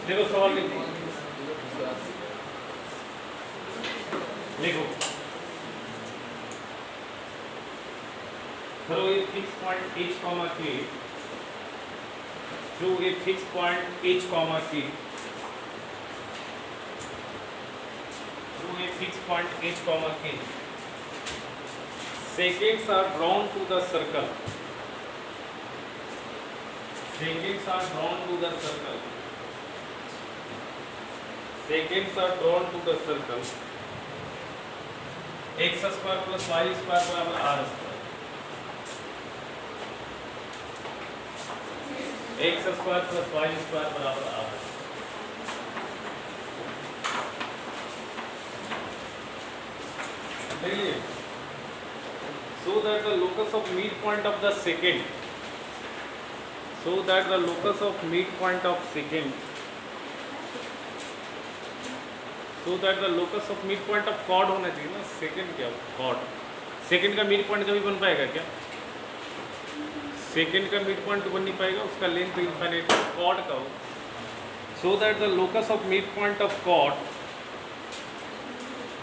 देखो सवाल लिखो, through a fixed point h comma k, through a fixed point h comma k, through a fixed point h comma k, seconds are drawn to the circle, seconds are drawn to the circle, seconds are drawn to the circle, x square plus y square बराबर r square, x square plus y square बराबर r. देखिए, so that the locus of midpoint of the secant, so that the locus of midpoint of secant, so that the locus of midpoint of chord होना चाहिए ना, second क्या chord, second का mid point कभी बन पाएगा क्या? सेकंड का मिड पॉइंट तो बन नहीं पाएगा, उसका लेंथ इनफाइनाइट chord का हो. So that the locus of midpoint of chord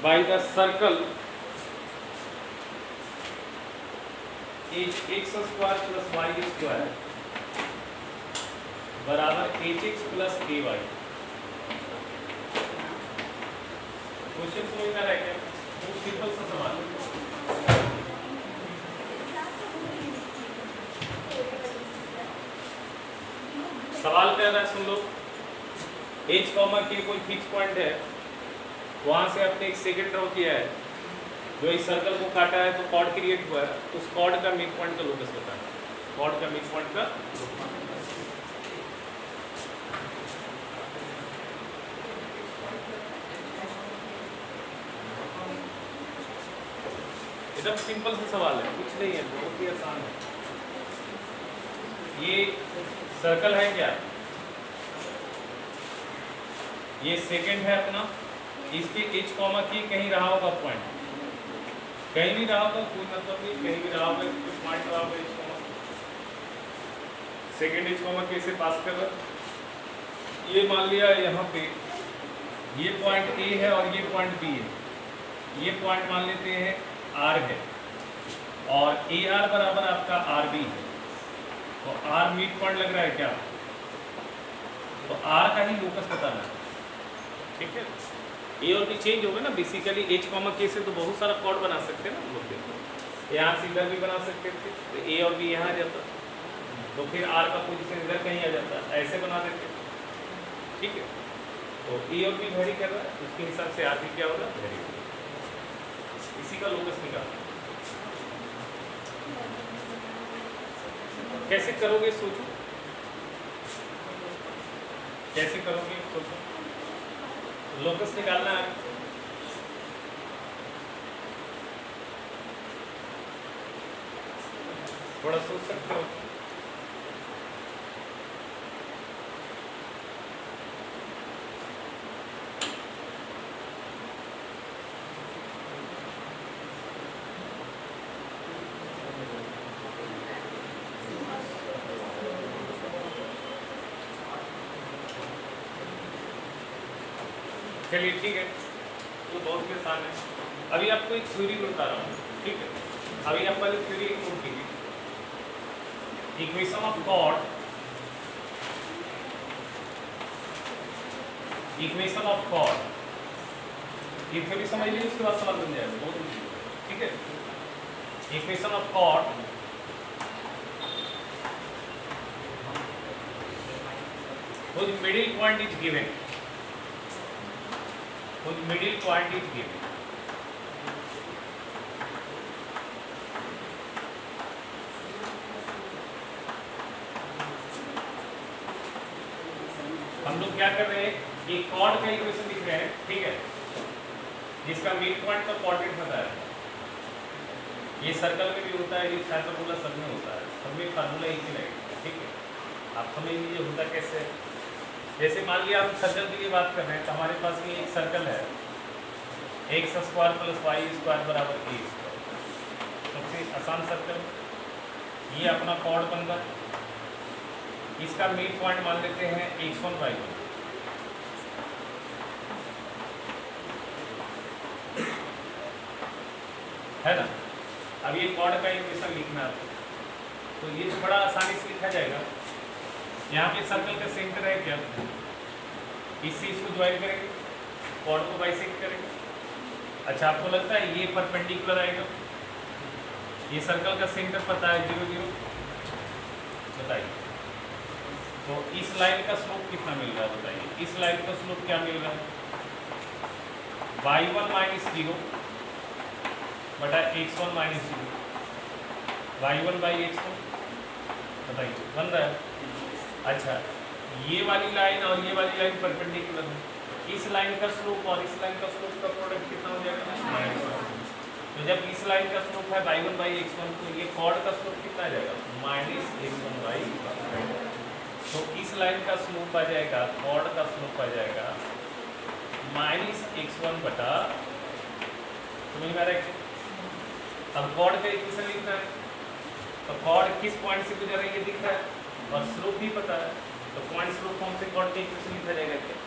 by the circle is x square plus y square बराबर hx plus ay. क्वेश्चन समझ में आ रहा है क्या? बहुत सिंपल सा सवाल है. सवाल क्या है सुन लो. h कॉमा k कोई फिक्स पॉइंट है, वहां से आपने एक सेकंड ड्रॉ किया है, जो इस सर्कल को काटा है तो कॉर्ड क्रिएट हुआ है, उस कॉर्ड का मिड पॉइंट का लोकस बताना. कॉर्ड का मिड पॉइंट का एकदम सिंपल सा सवाल है, कुछ नहीं है, बहुत ही आसान है. ये सर्कल है क्या? ये सेकंड है अपना, इसके h कॉमा की कहीं रहा होगा पॉइंट, कहीं नहीं रहा होगा कोई मतलब नहीं, कहीं भी रहा होगा पॉइंट रहा होगा h comma, second h comma के से पास कर रहा. ये मान लिया यहाँ पे ये पॉइंट a है और ये पॉइंट b है, ये पॉइंट मान लेते हैं R है और AR बराबर आपका RB है, तो R मिड पॉइंट लग रहा है क्या? तो R का ही लोकस बताना है. ठीक है, A और B चेंज हो गए ना. बेसिकली h कॉमा k से तो बहुत सारा कॉर्ड बना सकते हैं ना हम लोग. देखो यहाँ से इधर भी बना सकते थे, तो A और B यहाँ आ जाता, तो फिर R का पोजीशन इधर कहीं आ जाता, ऐसे बना देते. ठीक है, तो A और B वेरी कर रहा है, उसके हिसाब से R भी क्या होगा, वेरी. इसी का लोकस निकालना. कैसे करोगे सोचो, कैसे करोगे सोचो. लोकस निकालना है, थोड़ा सोच सकते हो. चलिए ठीक है, तो बहुत ही आसान है। अभी आपको एक थ्योरी बता रहा हूँ, ठीक है। अभी आप पहले थ्योरी एक नोट कीजिए। Equation of chord, equation of chord, ये थ्योरी समझ लीजिए, उसके बाद समझ बन जाएगा, बहुत इजी, ठीक है। Equation of chord whose middle point is given, whose middle point is given, हम लोग क्या कर रहे हैं, एक कॉर्ड का इक्वेशन लिख रहे हैं, ठीक है, जिसका मिड पॉइंट का कोऑर्डिनेट पता है। ये सर्कल में भी होता है, ये हाइपरबोला सब में होता है, सब में फार्मूला एक ही रहेगा, ठीक है। आप समझ लीजिए होता कैसे है। जैसे मान लिया हम सर्कल की बात कर रहे हैं, तो हमारे पास ये एक सर्कल है, x square plus Y square बराबर ए स्क्वायर, सबसे आसान सर्कल। ये अपना कॉर्ड बन गया, इसका मिड पॉइंट मान लेते हैं x1 y1, है ना। अब ये कॉर्ड का इक्वेशन लिखना है, तो ये तो बड़ा आसानी से लिखा जाएगा। यहाँ पे सर्कल का सेंटर है क्या, इससे इसको ज्वाइन करेंगे, कॉर्ड को बाइसेक्ट करेंगे। अच्छा, आपको लगता है ये परपेंडिकुलर आएगा, ये सर्कल का सेंटर पता है 0 0, बताइए। तो इस लाइन का स्लोप कितना मिल रहा है, बताइए। इस लाइन का स्लोप क्या मिल रहा है, y1 माइनस 0 बटा x1 minus 0, y1 by x1, बताइए, बन रहा है। अच्छा, ये वाली लाइन और ये वाली लाइन परपेंडिकुलर है, इस लाइन का स्लोप और इस लाइन का स्लोप का प्रोडक्ट कितना हो जाएगा, -1। तो जब इस लाइन का स्लोप है y1 बाई x1, तो ये कॉर्ड का स्लोप कितना आ जाएगा, -x1 बाई। तो इस लाइन का स्लोप आ जाएगा, कॉर्ड का स्लोप आ जाएगा -x1 बटा, समझ में आ रहा है। अब कॉर्ड का इक्वेशन लिखना है, तो कॉर्ड किस पॉइंट से गुजर रही है दिख रहा है, और स्लोप भी पता है, तो पॉइंट स्लोप फॉर्म से कॉर्ड का इक्वेशन लिखा जाएगा क्या,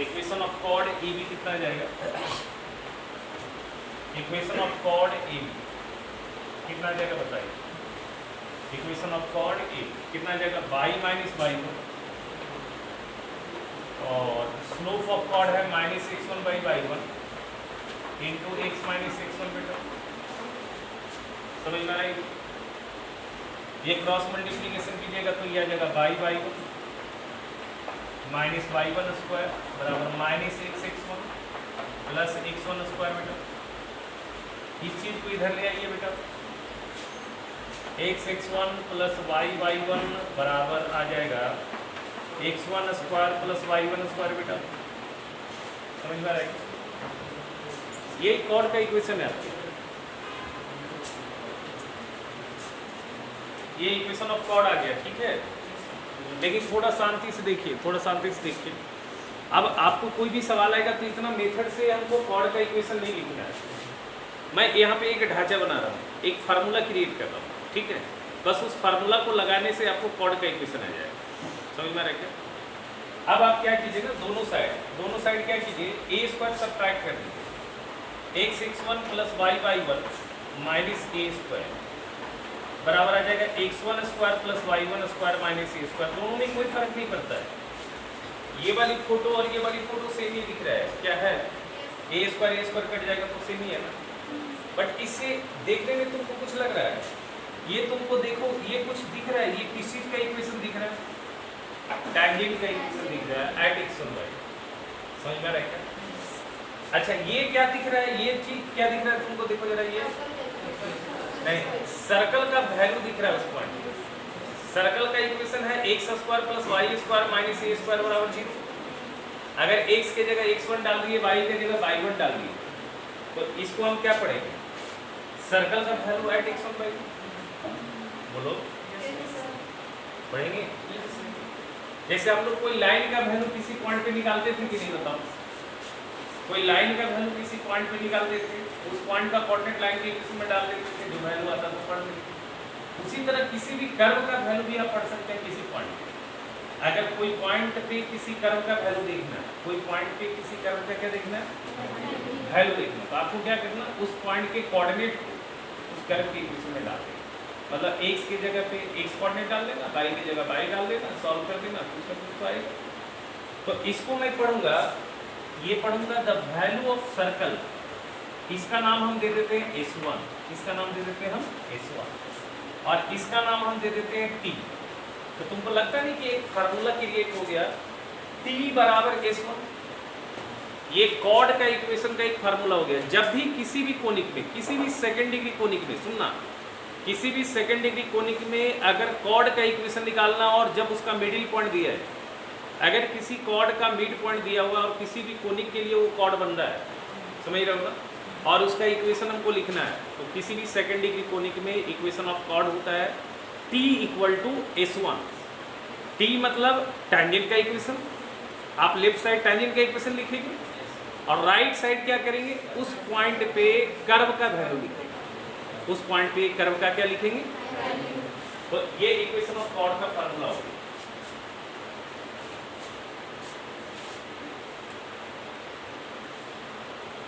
equation of chord A B कितना आ जाएगा, equation of chord A B कितना आ जाएगा, बताइए। इक्वेशन ऑफ कॉर्ड ए कितना आ जाएगा, y माइनस y1, और स्लोप ऑफ कॉर्ड है -x1 by y1 into x minus x1 बेटा, समझ में आएगी। ये क्रॉस मल्टीप्लीकेशन कीजिएगा तो ये आ जाएगा y1 माइनस y1 स्क्वायर बराबर -xx1 प्लस x1 स्क्वायर बेटा। इस चीज को इधर ले आइए बेटा, xx1 प्लस y1 बराबर आ जाएगा x1 square plus y1 square बेटा, समझ में आ रहा है। ये कॉर्ड का इक्वेशन है आपके, ये इक्वेशन ऑफ कॉर्ड आ गया, ठीक है। लेकिन थोड़ा शांति से देखिए, थोड़ा शांति से देखिए। अब आपको कोई भी सवाल आएगा तो इतना मेथड से हमको कॉर्ड का इक्वेशन नहीं लिखना है। मैं यहाँ पे एक ढांचा बना रहा हूँ, एक फार्मूला क्रिएट कर रहा हूँ, ठीक है। बस उस फार्मूला को लगाने से आपको कॉर्ड का इक्वेशन आ जाएगा, समझ में आ रहा है क्या। अब आप क्या कीजिएगा, दोनों साइड क्या कीजिए, ए स्क्वायर सब्ट्रैक्ट कर दीजिए, x1 plus y1 minus A square बराबर आ जाएगा x1 square plus y1 square minus A square. दोनों में कोई फर्क नहीं पड़ता है, ये वाली फोटो और ये वाली फोटो सेम ही दिख रहा है, क्या है, ए स्क्वायर कट जाएगा तो सेम ही है ना। बट इससे देखने में तुमको कुछ लग रहा है, ये तुमको देखो, ये कुछ दिख रहा है, ये किस चीज का इक्वेशन दिख रहा है, टैंजेंट का इक्वेशन दिख रहा है एट x1 y, समझ में आ रहा है क्या। अच्छा, ये क्या दिख रहा है, ये चीज क्या दिख रहा है तुमको, देखो जरा, ये नहीं, सर्कल का वैल्यू दिख रहा है उस पॉइंट। सर्कल का इक्वेशन है x square plus y square minus A square बराबर 0। अगर x के जगह x1 डाल दिए, y के जगह y1 डाल दिए, तो इसको हम क्या पढ़ेंगे, सर्कल का वैल्यू एट x1 y, बोलो पढ़ेंगे। जैसे हम लोग कोई लाइन का वैल्यू किसी पॉइंट पे निकालते थे कि नहीं, बताओ, कोई लाइन का वैल्यू किसी पॉइंट पे निकालते थे, उस पॉइंट का कोऑर्डिनेट लाइन के इक्वेशन में डाल देते थे, जो वैल्यू आता तो पढ़ लेते। उसी तरह किसी भी कर्व का वैल्यू भी आप पढ़ सकते हैं किसी पॉइंट पे। अगर कोई पॉइंट पे किसी कर्व का वैल्यू देखना है, कोई पॉइंट पे किसी कर्व का क्या देखना है, वैल्यू देखना, तो आपको क्या करना, उस पॉइंट के कोऑर्डिनेट उस कर्व के इक्वेशन में डाल देना। मतलब x की जगह पे x कोऑर्डिनेट डाल देना, y की जगह y डाल देना, सॉल्व कर देना, कुछ ना कुछ तो आएगा। तो इसको मैं पढ़ूंगा, ये पढ़ूंगा द वैल्यू ऑफ सर्कल, इसका नाम हम दे देते हैं S1, इसका नाम दे देते हैं हम S1 और इसका नाम हम दे देते हैं T। तो तुमको लगता नहीं कि एक फार्मूला क्रिएट हो गया, T बराबर S1, ये कॉर्ड का इक्वेशन का एक फार्मूला हो गया। जब भी किसी भी कोनिक में, किसी भी सेकेंड डिग्री कोनिक में, सुनना, किसी भी सेकेंड डिग्री कोनिक में अगर कॉर्ड का इक्वेशन निकालना और जब उसका मिडिल पॉइंट दिया है, अगर किसी कॉर्ड का मिड पॉइंट दिया हुआ और किसी भी कोनिक के लिए वो कॉर्ड बन रहा है, समझ रहे हो ना, और उसका इक्वेशन हमको लिखना है, तो किसी भी सेकेंड डिग्री कोनिक में इक्वेशन ऑफ कॉर्ड होता है T equal to S1। T मतलब टैंजेंट का इक्वेशन, आप लेफ्ट साइड टैंजेंट का इक्वेशन लिखेंगे और राइट साइड क्या करेंगे, उस पॉइंट पे कर्व का वैल्यू लिखेंगे, उस पॉइंट पे कर्व का क्या लिखेंगे, तो ये इक्वेशन ऑफ कॉर्ड का फार्मूला होगा।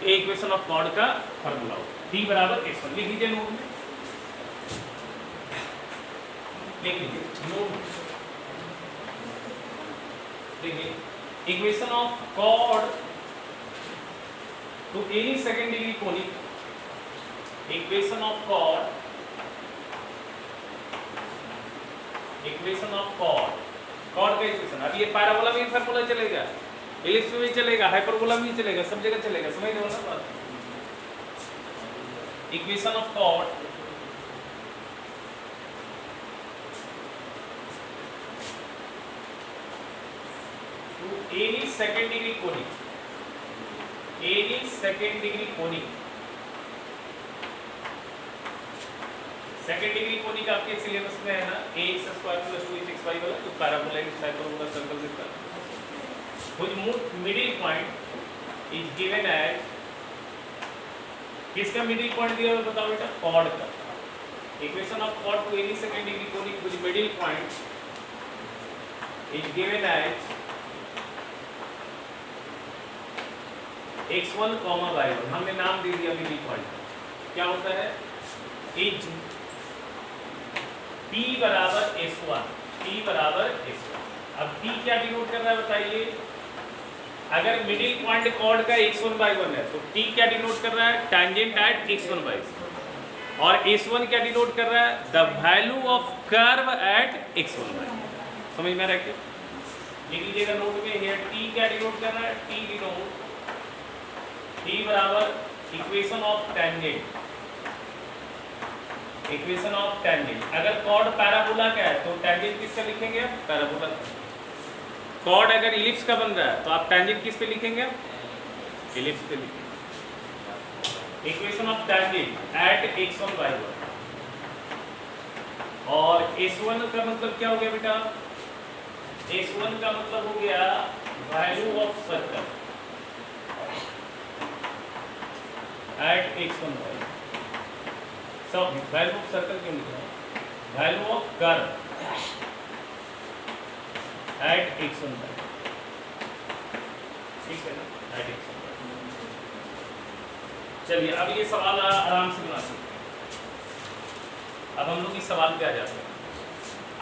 ये इक्वेशन ऑफ कॉर्ड का फार्मूला होगा, T बराबर S1। लिख लीजिए नोट में, लिख लीजिए नोट में, देखिए equation of chord to any second degree conic, equation of chord, equation of chord, chord का इक्वेशन। अब ये पैराबोला में फार्मूला चलेगा, एलिप्स में भी चलेगा, हाइपरबोला में भी चलेगा, सब जगह चलेगा, समझ रहे हो ना बात। Equation of chord to any second degree conic, any second degree conic, second degree conic आपके सिलेबस में है ना, ax² + 2hxy वाला जो पैराबोला हाइपरबोला सर्कल दिखता है, whose middle point is given as, किसका मिडिल पॉइंट दिया हुआ बताओ बेटा, कॉर्ड का। Equation of chord to any second degree conic whose middle point is given as x1, y1, हमने नाम दे दिया मिडिल पॉइंट, क्या होता है, इज P बराबर S1, P बराबर S1। अब P क्या डिनोट कर रहा है बताइए, अगर मिडिल पॉइंट कॉर्ड का x1/1 है तो T क्या डिनोट कर रहा है, टैंजेंट एट x1/1, और S1 क्या डिनोट कर रहा है, the value of curve at x1/1। समझ में आ रहा है क्या, लिख लीजिएगा नोट में, हियर T क्या डिनोट कर रहा है, T डिनोट, T बराबर equation of tangent, equation of tangent. अगर कॉर्ड पैराबोला का है तो टैंजेंट किसका लिखेंगे, पैराबोला। कॉर्ड अगर इलिप्स का बन रहा है तो आप टैंजेंट किस पे लिखेंगे, इलिप्स पे लिखेंगे। Equation of tangent eight x1/1, और S1 का मतलब क्या हो गया बेटा, S1 का मतलब हो गया value of circle eight x1/1। सब वैल्यू ऑफ सर्कल क्यों लिखा है, value of curve at x1/1, ठीक है ना, एट x1/1। चलिए अब ये सवाल आराम से बना सकते हैं। अब हम लोग इस सवाल पे आ जाते हैं।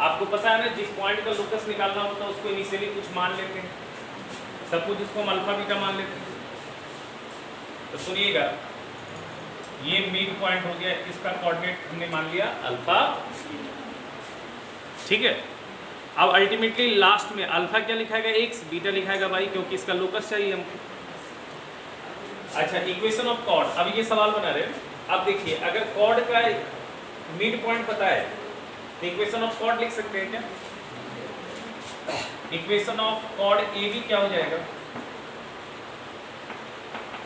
आपको पता है ना, जिस पॉइंट का लोकस निकालना होता है उसको इनिशियली कुछ मान लेते हैं, सब कुछ उसको हम अल्फा बीटा मान लेते हैं। तो सुनिएगा, ये मिड पॉइंट हो गया, इसका कोऑर्डिनेट हमने मान लिया अल्फा, ठीक है। अब अल्टीमेटली लास्ट में अल्फा क्या लिखाएगा, x, बीटा लिखाएगा y, क्योंकि इसका लोकस चाहिए हमको। अच्छा, इक्वेशन ऑफ कॉर्ड, अब ये सवाल बना रहे हैं। अब देखिए, अगर कॉर्ड का मिड पॉइंट पता है तो इक्वेशन ऑफ कॉर्ड लिख सकते हैं क्या, इक्वेशन ऑफ कॉर्ड AB क्या हो जाएगा,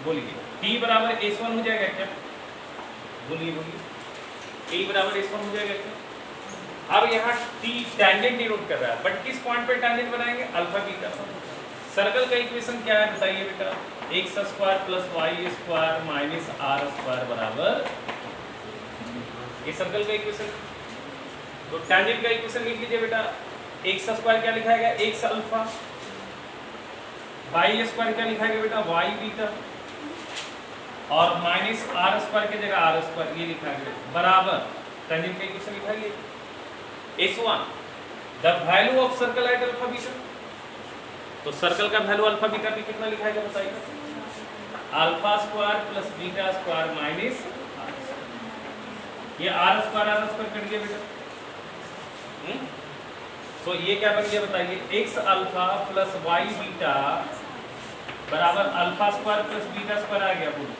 बोलिए, T बराबर S1 हो जाएगा क्या, बोलिए बोलिए, T बराबर S1 हो जाएगा क्या। अब यहाँ T टैंजेंट डिनोट कर रहा है, बट किस पॉइंट पे टैंजेंट बनाएंगे, अल्फा बीटा। सर्कल का इक्वेशन क्या है बताइए बेटा, x² + y² - r² बराबर, ये सर्कल का इक्वेशन। तो टैंजेंट का इक्वेशन लिख लीजिए बेटा, एक्स स्क्वायर क्या लिखा गया, एक्स अल्फा, वाई स्क्वायर क्या लिखा गया बेटा, वाई बीटा, और माइनस आर स्क्वायर की जगह आर स्क्वायर ये लिखा गया, बराबर टेंजेंट का इक्वेशन लिखा गया S1 the value of circle at alpha beta. तो सर्कल का वैल्यू अल्फा बीटा पे कितना लिखा गया बताइए, alpha square plus beta square minus ये आर स्क्वायर कट गया बेटा। तो ये क्या बन गया बताइए, X alpha plus Y beta बराबर alpha square plus beta square आ गया पूरा,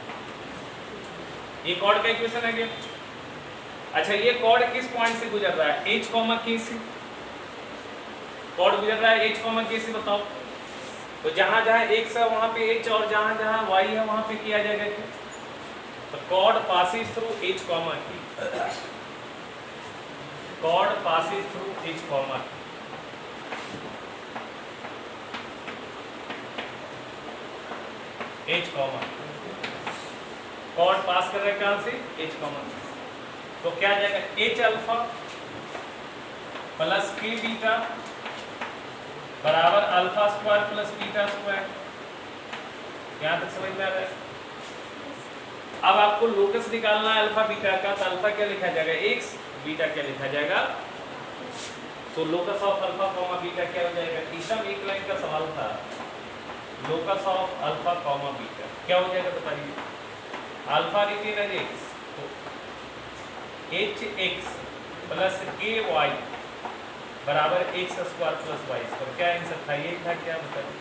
ये कॉर्ड का इक्वेशन आ गया। अच्छा ये कॉर्ड किस पॉइंट से गुजर रहा है, एच कॉमा के से, कॉर्ड गुजर रहा है एच कॉमा के से, बताओ। तो जहां जहां एक्स है वहां पे एच और जहां जहां वाई है वहां पे किया जाएगा क्या, तो chord passes through H comma K, chord passes through H comma K, H comma, chord pass कर रहे हैं कहां से, एच कॉमा। तो क्या आ जाएगा, एच अल्फा प्लस के बीटा बराबर alpha square plus beta square. यहां तक समझ में आ रहा है। अब आपको लोकस निकालना है अल्फा बीटा का, तो अल्फा क्या लिखा जाएगा, एक्स, बीटा क्या लिखा जाएगा, तो locus of alpha comma beta क्या हो जाएगा, एकदम एक लाइन का सवाल था, locus of alpha comma beta क्या हो जाएगा बताइए, अल्फा रिटेन एज एक्स, तो h x plus k y बराबर x square plus Y square. क्या आंसर था, ये था क्या बताइए,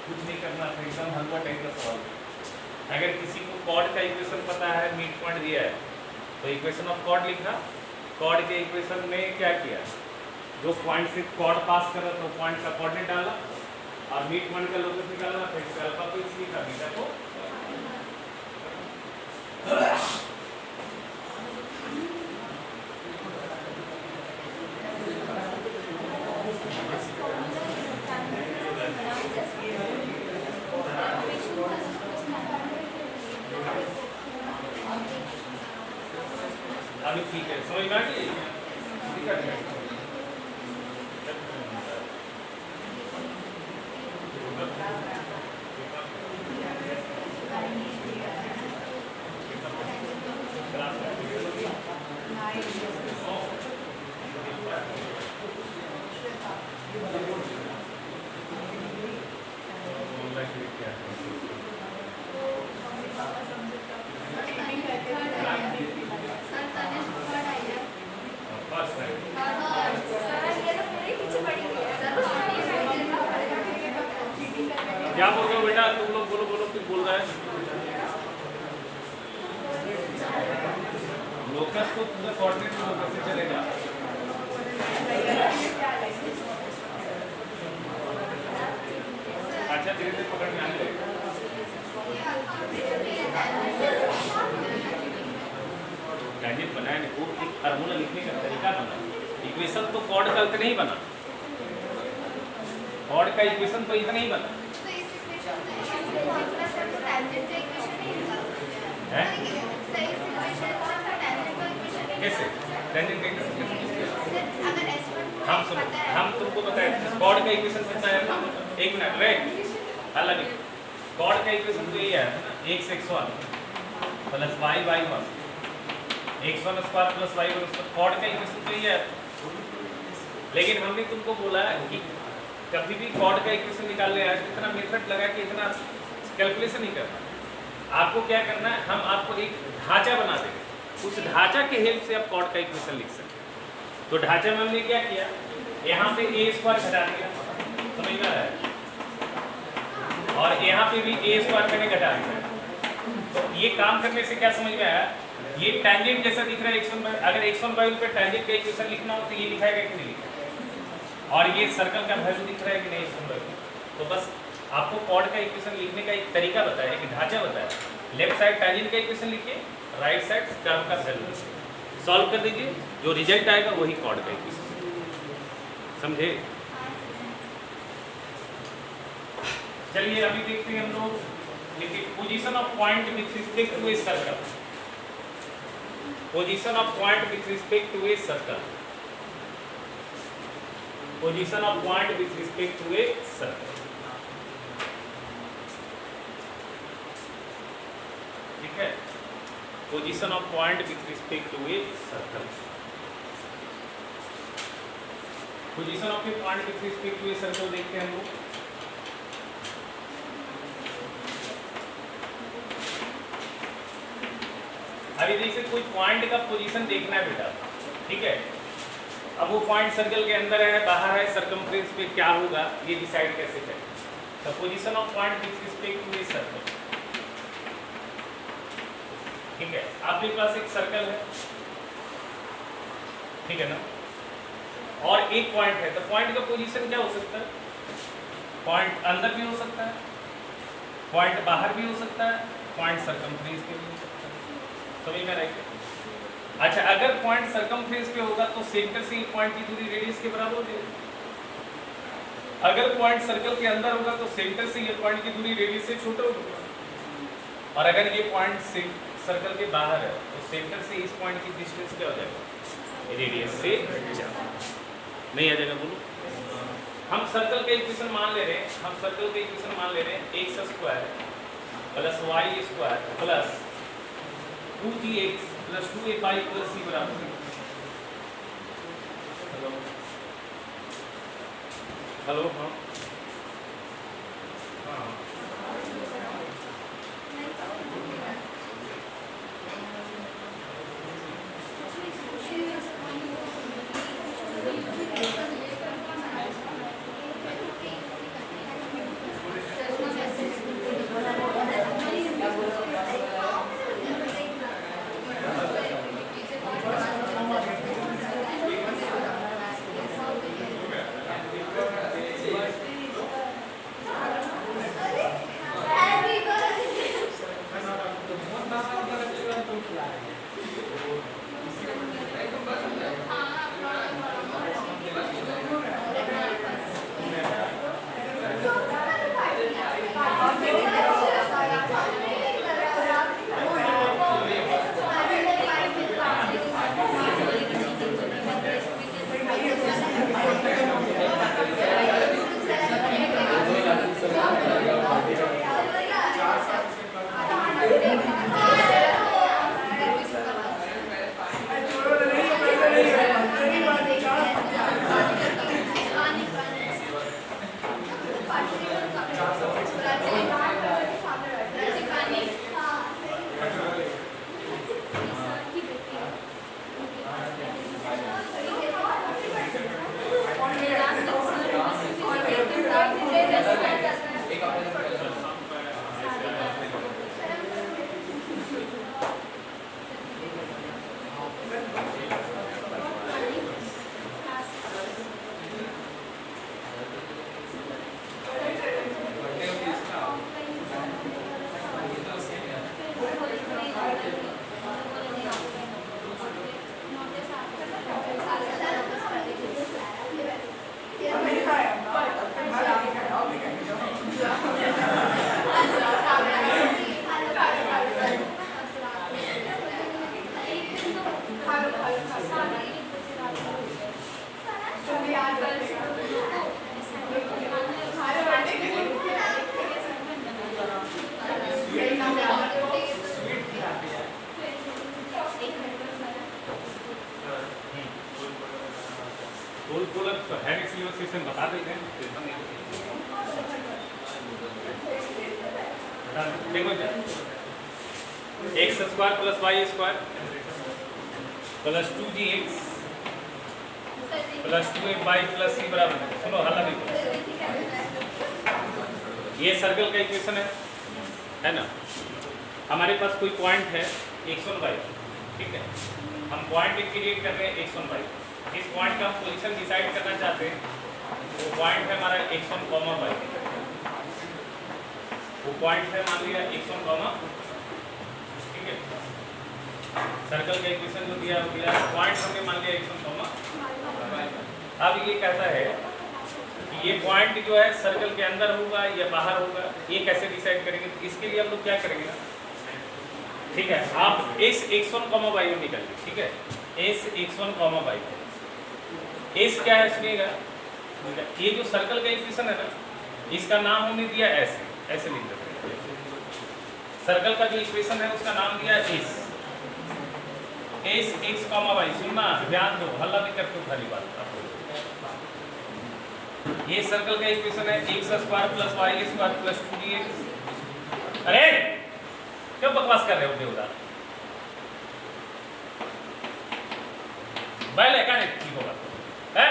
कुछ नहीं करना था, एकदम हल्का टाइप का सवाल। अगर किसी को कॉर्ड का इक्वेशन पता है, मिड पॉइंट दिया है, तो इक्वेशन ऑफ कॉर्ड लिखा, कॉर्ड के इक्वेशन में क्या किया, जो पॉइंट से कॉर्ड पास कर रहा था वो पॉइंट का कोऑर्डिनेट डाला, और मिड पॉइंट का लोकस निकालना, फिर अल्फा को इसलिए का बीटा को अभी ठीक है, समझ में आ गई। क्या बोल रहे हो बेटा, तुम लोग बोलो बोलो, कुछ बोल रहा है। लोकस को पूरा कोऑर्डिनेट लोकस से चलेगा। अच्छा धीरे धीरे पकड़ में आने लगेगा। टैंजेंट बनाया नहीं, वो एक फार्मूला लिखने का तरीका बना, इक्वेशन तो कॉर्ड का इतना ही बना, कॉर्ड का इक्वेशन तो इतना ही बना है। कैसे टेंजेंट का हम तुमको बताए कॉर्ड का इक्वेशन कितना है, एक मिनट राइट, अलग कॉर्ड का इक्वेशन तो ये है ना, x x one plus y y one, x one square plus y one square, chord का इक्वेशन तो ये है। लेकिन हमने तुमको बोला कि कभी भी कॉर्ड का इक्वेशन निकालने आए इतना मेथड लगा कि इतना कैलकुलेशन नहीं करना, आपको क्या करना है, हम आपको एक ढांचा बना देंगे, उस ढांचा के हेल्प से आप कॉर्ड का इक्वेशन लिख सकते हैं। तो ढांचा में हमने क्या किया, यहाँ पे ए स्क्वायर घटा दिया, समझ में आ रहा है, और यहाँ पे भी ए स्क्वायर मैंने घटा दिया। तो ये काम करने से क्या समझ में आया, ये टैंजेंट जैसा दिख रहा है x1 बाय, अगर x1 बाय पे टैंजेंट का इक्वेशन लिखना हो तो ये लिखाएगा कि नहीं लिखेगा, और ये सर्कल का वैल्यू दिख रहा है कि नहीं x1 बाय। तो बस आपको कॉर्ड का इक्वेशन लिखने का एक तरीका बताया, एक ढांचा बताया, लेफ्ट साइड टैंजेंट का इक्वेशन लिखिए, राइट साइड कर्व का वैल्यू सॉल्व कर दीजिए, जो रिजल्ट आएगा वही कॉर्ड का इक्वेशन, समझे। चलिए अभी देखते हैं हम लोग, देखिए position of point with respect to a circle, position of point with respect to a circle. Position of point with respect to a circle. ठीक है, position of point with respect to a circle. Position of a point with respect to a circle देखते हैं हम लोग। अभी जैसे कोई point का पोजीशन देखना है बेटा, ठीक है, अब वो पॉइंट सर्कल के अंदर है बाहर है, सरकमफ्रेंस पे क्या होगा ये डिसाइड कैसे करें। तो position of point with respect to a circle, ठीक है, आपके पास एक सर्कल है, ठीक है ना, और एक पॉइंट है, तो पॉइंट का पोजीशन क्या हो सकता है? पॉइंट अंदर भी हो सकता है, पॉइंट बाहर भी हो सकता है, पॉइंट सरकमफ्रेंस पे भी हो सकता है। समझ में राइट? अच्छा, अगर पॉइंट सरकमफ्रेंस पे होगा तो सेंटर से पॉइंट की दूरी रेडियस के बराबर हो जाएगी। अगर पॉइंट सर्कल के अंदर होगा तो सेंटर से ये पॉइंट की दूरी रेडियस से छोटा होगा, और अगर ये पॉइंट सर्कल के बाहर है तो सेंटर से इस पॉइंट की डिस्टेंस क्या हो जाएगा? रेडियस से ज्यादा। नहीं आ जाएगा? बोलो। हम सर्कल का इक्वेशन मान ले रहे हैं, हम सर्कल का इक्वेशन मान ले रहे हैं x square plus Y square plus 2gx plus 2ay plus c बराबर। हेलो हेलो, हाँ हाँ, बता देते हैं। देखो x square plus Y square plus 2gx plus 2ay plus c बराबर। सुनो हल देखो, ये सर्कल का इक्वेशन है ना। हमारे पास कोई पॉइंट है x1y, ठीक है, हम पॉइंट क्रिएट कर रहे हैं x1y। इस पॉइंट का हम पोजीशन डिसाइड करना चाहते हैं। वो पॉइंट है हमारा x1, y, वो पॉइंट है मान लिया x1, ठीक है। सर्कल का इक्वेशन जो दिया वो दिया, पॉइंट हमने मान लिया x1, y। अब ये कहता है कि ये पॉइंट जो है सर्कल के अंदर होगा या बाहर होगा, ये कैसे डिसाइड करेंगे? तो इसके लिए हम लोग क्या करेंगे ना, ठीक है, आप इस x1, y में निकालिए, ठीक है, इस x1, y। एस क्या है सुनिएगा, ये जो सर्कल का इक्वेशन है ना, इसका नाम हमने दिया ऐसे, ऐसे लिख देते हैं। सर्कल का जो इक्वेशन है उसका नाम दिया S, S x comma y. सुनना, ध्यान दो, हल्ला नहीं करते हो खाली बात। ये सर्कल का इक्वेशन है x square plus Y square plus 2dx। अरे क्यों बकवास कर रहे हो देवदार? बैल है क्या? नहीं ठीक होगा है?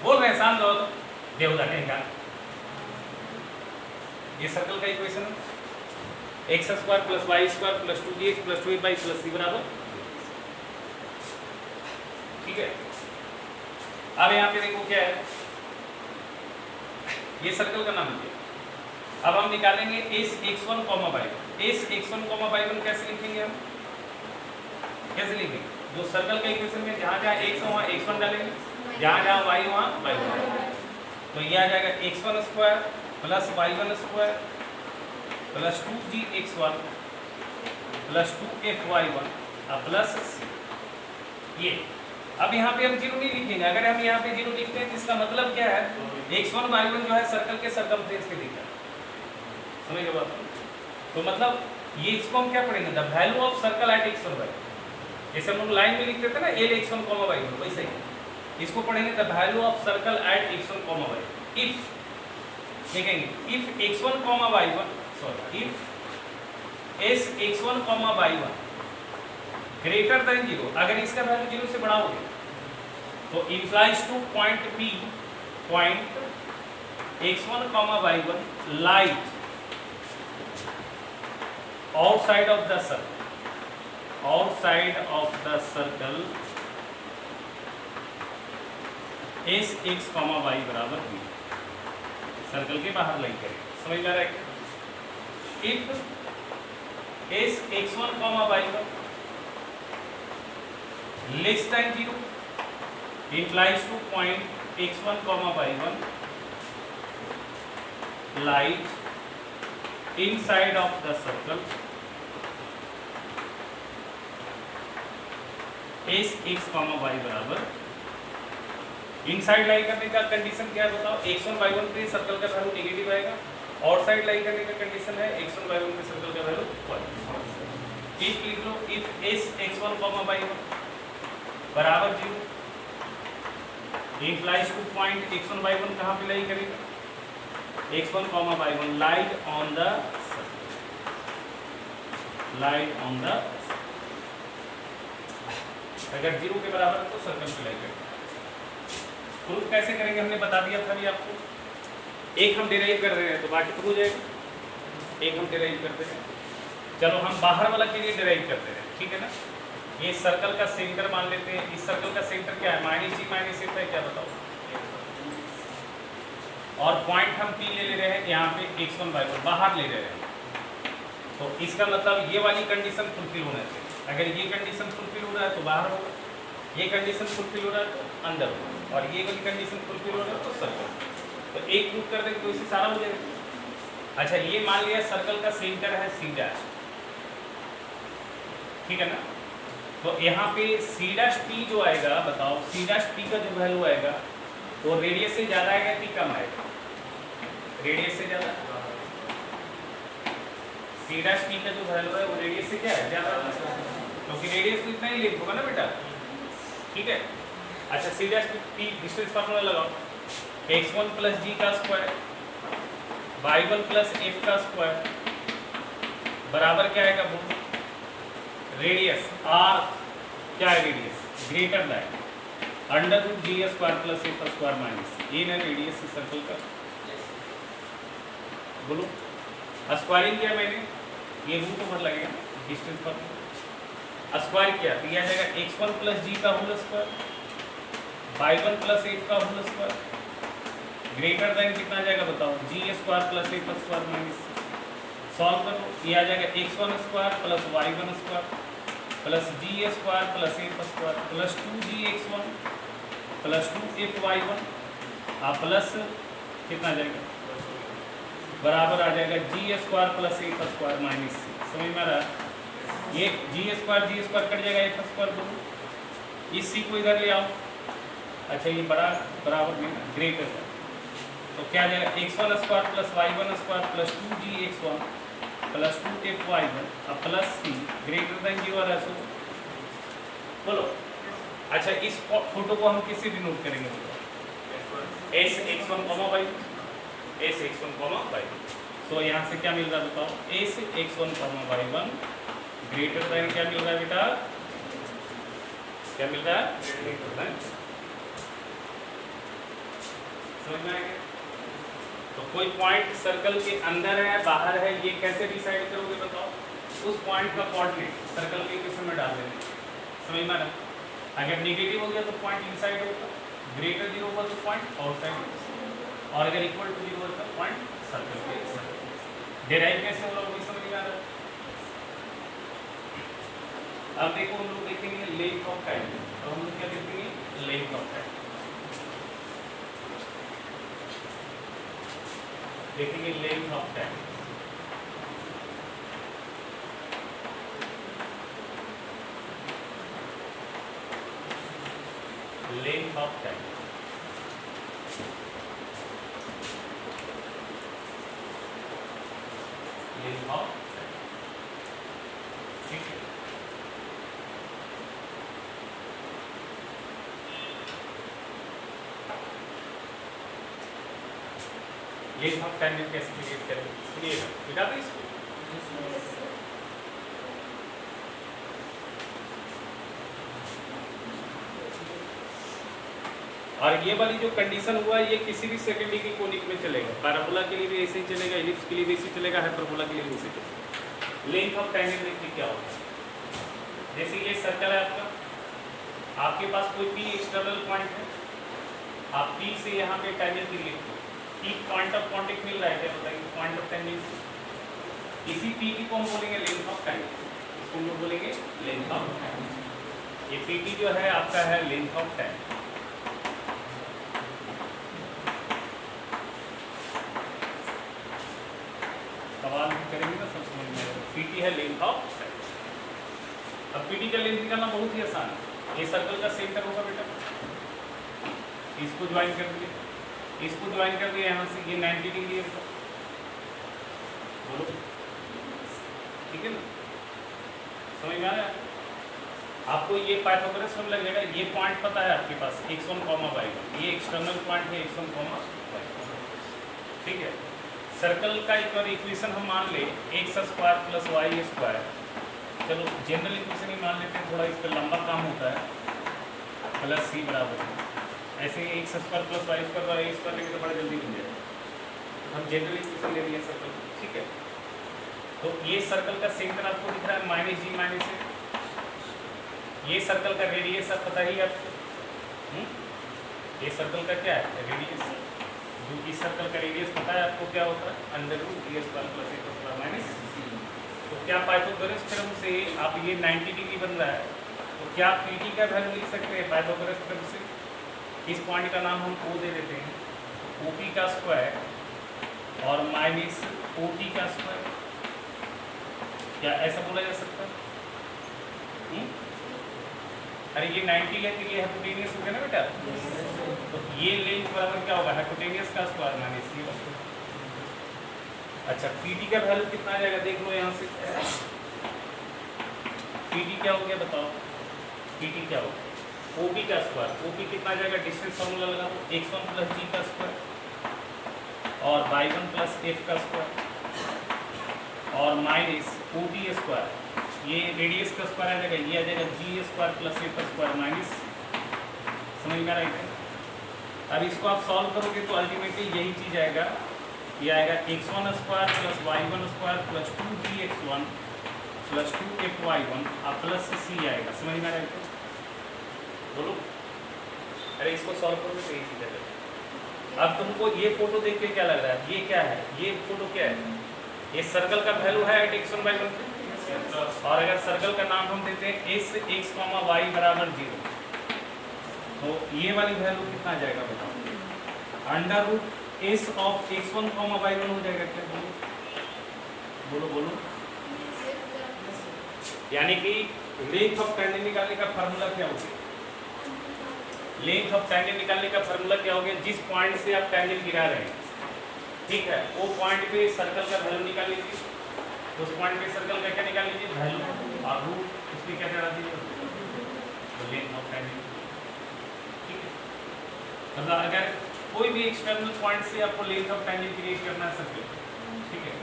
बोल रहे हैं शांत रहो तो देवदार नहीं का। ये सर्कल का इक्वेशन है x square plus Y square plus 2dx plus 2a plus c बराबर, ठीक है। अब यहाँ पे देखो क्या है, ये सर्कल का नाम है। अब हम निकालेंगे S x1 comma y1। S x1 comma y1 कैसे लिखेंगे हम? कैसे लिखेंगे? जो सर्कल के इक्वेशन में जहाँ जहाँ x है वहाँ x1 डालेंगे, जहाँ जहाँ y वहाँ y1। तो ये आ जाएगा x1 square plus y1 square plus 2gx1 plus 2fy1 plus c। ये अब यहाँ पे हम जीरो नहीं लिखेंगे। अगर हम यहाँ पे जीरो लिखते हैं तो इसका मतलब क्या है, x1 y1 जो है सर्कल के सर्कमफ्रेंस पे दिखा है। समझ गए बात? तो मतलब ये इसको हम क्या पढ़ेंगे, the value of circle at x1 y। जैसे हम लोग लाइन में लिखते थे ना l x1 y1, वैसे ही इसको पढ़ेंगे the value of circle at x1 y। If लिखेंगे if x1 y1 sorry if s x1 y1 greater than 0, अगर इसका वैल्यू 0 से बड़ा हो गया तो implies to point P point x1 y1 light outside of the circle, outside of the circle S x comma y बराबर बी। Circle के बाहर लाइन करें, समझ में आ रहा है? If S x1 comma y1 less than 0 implies to point x1 comma y1 lies inside of the circle S x comma y बराबर। इनसाइड लाई करने का कंडीशन क्या है बताओ? x1 y1 पे सर्कल का वैल्यू नेगेटिव आएगा, और साइड लाई करने का कंडीशन है x1 y1 पे सर्कल का वैल्यू पॉजिटिव। इफ लिख लो इफ एस x1 y1 बराबर 0 implies two point x1 y1 कहाँ पे लाई करेगा? x1 y1 lies on the अगर 0 के बराबर है तो सर्कल पे लाई करेगा। प्रूफ कैसे करेंगे हमने बता दिया था भी आपको। एक हम डिराइव कर रहे हैं तो बाकी प्रूफ हो जाएगा। एक हम डिराइव करते हैं, चलो हम बाहर वाला के लिए डिराइव करते हैं, ठीक है ना। ये सर्कल का सेंटर मान लेते हैं। इस सर्कल का सेंटर क्या है? -g -f है, क्या बताओ? और पॉइंट हम P ले रहे हैं यहाँ पे x1 y1 बाहर ले रहे हैं, तो इसका मतलब ये वाली कंडीशन फुलफिल होना चाहिए। अगर ये कंडीशन फुलफिल हो रहा है तो बाहर होगा, ये कंडीशन फुलफिल हो रहा है तो अंदर होगा, और ये वाली कंडीशन फुलफिल हो रहा है तो सर्कल। तो एक प्रूफ कर देंगे तो इसे सारा हो जाएगा। अच्छा, ये मान लिया सर्कल का सेंटर है C डैश, ठीक है ना। तो यहाँ पे C डैश P जो आएगा बताओ, C डैश P का जो वैल्यू आएगा वो रेडियस से ज़्यादा आएगा कि कम आएगा? रेडियस से ज़्यादा। C डैश P का जो वैल्यू है वो रेडियस से क्या है? ज़्यादा, क्योंकि रेडियस तो इतना ही लेंथ होगा ना बेटा, ठीक है। अच्छा, C dash P distance formula लगाओ, x1 प्लस g का स्क्वायर y1 प्लस f का स्क्वायर बराबर क्या आएगा? वो रेडियस r क्या है? Radius greater than √g square plus f square minus ये ना रेडियस इस सर्कल का। बोलो, स्क्वायरिंग किया मैंने, ये रूट ओवर लगेगा डिस्टेंस पर, स्क्वायर किया तो यह आ जाएगा x1 प्लस g का whole square y1 plus f का होल स्क्वायर ग्रेटर दैन कितना आ जाएगा बताओ? g square plus f square minus. Solve करो, ये आ जाएगा x1 square plus y1 square plus g square plus f square plus 2gx1 plus 2fy1 plus कितना आ जाएगा? बराबर आ जाएगा g square plus f square minus c। समझ में आ रहा? ये g स्क्वायर कट जाएगा, f स्क्वायर दो, इस c को इधर ले आओ, अच्छा ये बड़ा बराबर में ग्रेटर है, तो क्या आ जाएगा x1 square plus y1 square plus 2gx1 plus 2fy1 अब प्लस c ग्रेटर देन 0 और ऐसा बोलो। अच्छा इस फोटो को हम किससे डिनोट करेंगे बताओ, s x1 y s x1 y। तो यहाँ से क्या मिल रहा है बताओ, s x1 y1 greater then क्या मिल रहा है बेटा, क्या मिल रहा है ग्रेटर देन, समझ में आएगा। तो कोई पॉइंट सर्कल के अंदर है बाहर है, ये कैसे डिसाइड करोगे बताओ, उस पॉइंट का कोऑर्डिनेट सर्कल के किस में डाल देंगे, समझ में आना। अगर नेगेटिव हो गया तो पॉइंट इनसाइड होगा, ग्रेटर 0 होगा तो पॉइंट आउटसाइड, और अगर इक्वल टू 0 होगा तो पॉइंट सर्कल के अंदर। डिराइव कैसे हो रहा है समझ में आ रहा है। अब देखो हम लोग देखेंगे लेंथ ऑफ टाइम, तो हम लोग क्या देखेंगे लेंथ ऑफ टाइम, देखेंगे length of time. Length of time length of time, ठीक है। लेंथ ऑफ टाइम में कैसे क्रिएट करेंगे, सुनिएगा बेटा तो इसको। और ये वाली जो कंडीशन हुआ ये किसी भी सेकंड डिग्री कोनिक में चलेगा, पैराबोला के लिए भी ऐसे ही चलेगा, इलिप्स के लिए भी ऐसे ही चलेगा, हाइपरबोला के लिए भी ऐसे चलेगा। लेंथ ऑफ टाइम देखिए क्या होता है, जैसे ये सर्कल है आपका, आपके पास कोई भी एक्सटर्नल पॉइंट है, आप पी से यहाँ पे टाइमिंग क्रिएट करो, पी पॉइंट ऑफ कांटेक्ट मिल रहा है क्या बताइए, पॉइंट ऑफ टाइमिंग, इसी पी की को हम बोलेंगे लेंथ ऑफ टाइम, इसको हम बोलेंगे लेंथ ऑफ टाइम। ये पी जो है आपका है लेंथ ऑफ टाइम। सवाल करेंगे ना सब समझ में आएगा। पीटी है लेंथ ऑफ टाइम। अब पीटी का लेंथ निकालना बहुत ही आसान है, ये सर्कल का सेंटर होगा बेटा, इसको ज्वाइन कर दिए, इसको ज्वाइन कर दिया यहाँ से, ये 90 डिग्री है बेटा, बोलो ठीक है ना, समझ में आया आपको। ये पाइथागोरस में लग जाएगा, ये पॉइंट पता है आपके पास x1, y1, ये एक्सटर्नल पॉइंट है x1, y1, ठीक है। सर्कल का एक और इक्वेशन हम मान ले x square plus y square, चलो जनरल इक्वेशन ही मान लेते हैं, थोड़ा इस पर लंबा काम होता है, प्लस c बराबर है, ऐसे ही x square plus y square y square लेंगे तो बड़ा जल्दी बन जाएगा, हम जनरल इक्वेशन ले लिए सर्कल, ठीक है। तो ये सर्कल का सेंटर आपको दिख रहा है माइनस जी माइनस ए, ये सर्कल का रेडियस आप पता ही आपको, ये सर्कल का क्या है रेडियस, जो इस सर्कल का रेडियस पता है आपको क्या होता है under root D square plus A square minus C. तो क्या पाइथागोरस थ्योरम से आप ये 90 डिग्री बन रहा है, तो क्या आप पीटी का वैल्यू लिख सकते हैं पाइथागोरस थ्योरम से, इस पॉइंट का नाम हम ओ दे देते हैं, ओपी का स्क्वायर और माइनस ओटी का स्क्वायर, क्या ऐसा बोला जा सकता है? अरे ये 90 है तो ये हाइपोटेनियस हो गया ना बेटा, तो ये लेंथ बराबर क्या होगा हाइपोटेनियस का स्क्वायर माइनस ये। अच्छा पीटी का वैल्यू कितना आ जाएगा देख लो यहाँ से, पीटी क्या हो गया बताओ, पीटी क्या होगा ओपी का स्क्वायर, ओपी कितना आ जाएगा डिस्टेंस फार्मूला लगा दो, x1 प्लस जी का स्क्वायर और y1 प्लस एफ का स्क्वायर और माइनस ओटी स्क्वायर, ये रेडियस का स्क्वायर आ जाएगा, ये आ जाएगा जी square plus A square minus, समझ में आ रहा है। अब इसको आप सॉल्व करोगे तो अल्टीमेटली यही चीज़ आएगा, ये आएगा x1 square plus y1 square plus 2gx1 plus 2fy1 और प्लस c आएगा, समझ में आ रहा है बोलो। अरे इसको सॉल्व करोगे तो यही चीज़ आएगा। अब तुमको ये फोटो देख के क्या लग रहा है, ये क्या है, ये फोटो क्या है, ये सर्कल का वैल्यू है एट x1 y1 और अगर सर्कल का नाम हम देते हैं एस एक्स कॉमा वाई बराबर 0, तो ये वाली वैल्यू कितना आ जाएगा बताओ, under root S of x1 comma y1 हो जाएगा क्या, बोलो बोलो बोलो। यानी कि लेंथ ऑफ टाइम निकालने का फार्मूला क्या होगा, लेंथ ऑफ टेंजेंट निकालने का फार्मूला क्या हो गया, जिस पॉइंट से आप टेंजेंट गिरा रहे हैं, ठीक है, वो पॉइंट पे सर्कल का वैल्यू निकाल लीजिए, उस पॉइंट पे सर्कल का क्या निकाल लीजिए, वैल्यू, और रूट उसमें क्या चढ़ा दीजिए, तो लेंथ ऑफ टेंजेंट, ठीक है। मतलब अगर कोई भी एक्सटर्नल पॉइंट से आपको लेंथ ऑफ टेंजेंट क्रिएट करना है सर्कल, ठीक है,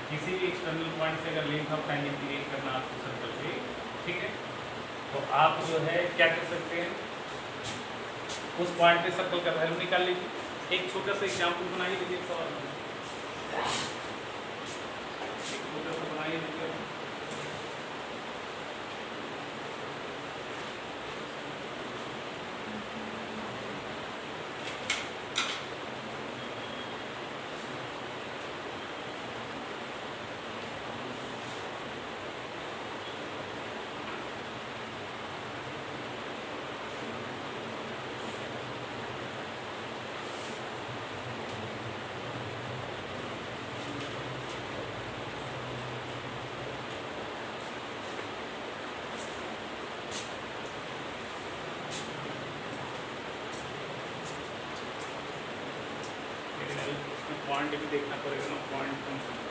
किसी भी एक्सटर्नल पॉइंट से अगर लेंथ ऑफ टेंजेंट क्रिएट करना आपको सर्कल से, ठीक है, तो आप जो है क्या कर सकते हैं, उस पॉइंट पे सर्कल का वैल्यू निकाल लीजिए। एक छोटा सा एग्जाम्पल बनाइए लीजिए, सवाल एक छोटा सा बनाइए लीजिए। पॉइंट भी देखना पड़ेगा ना, पॉइंट कौन सा है,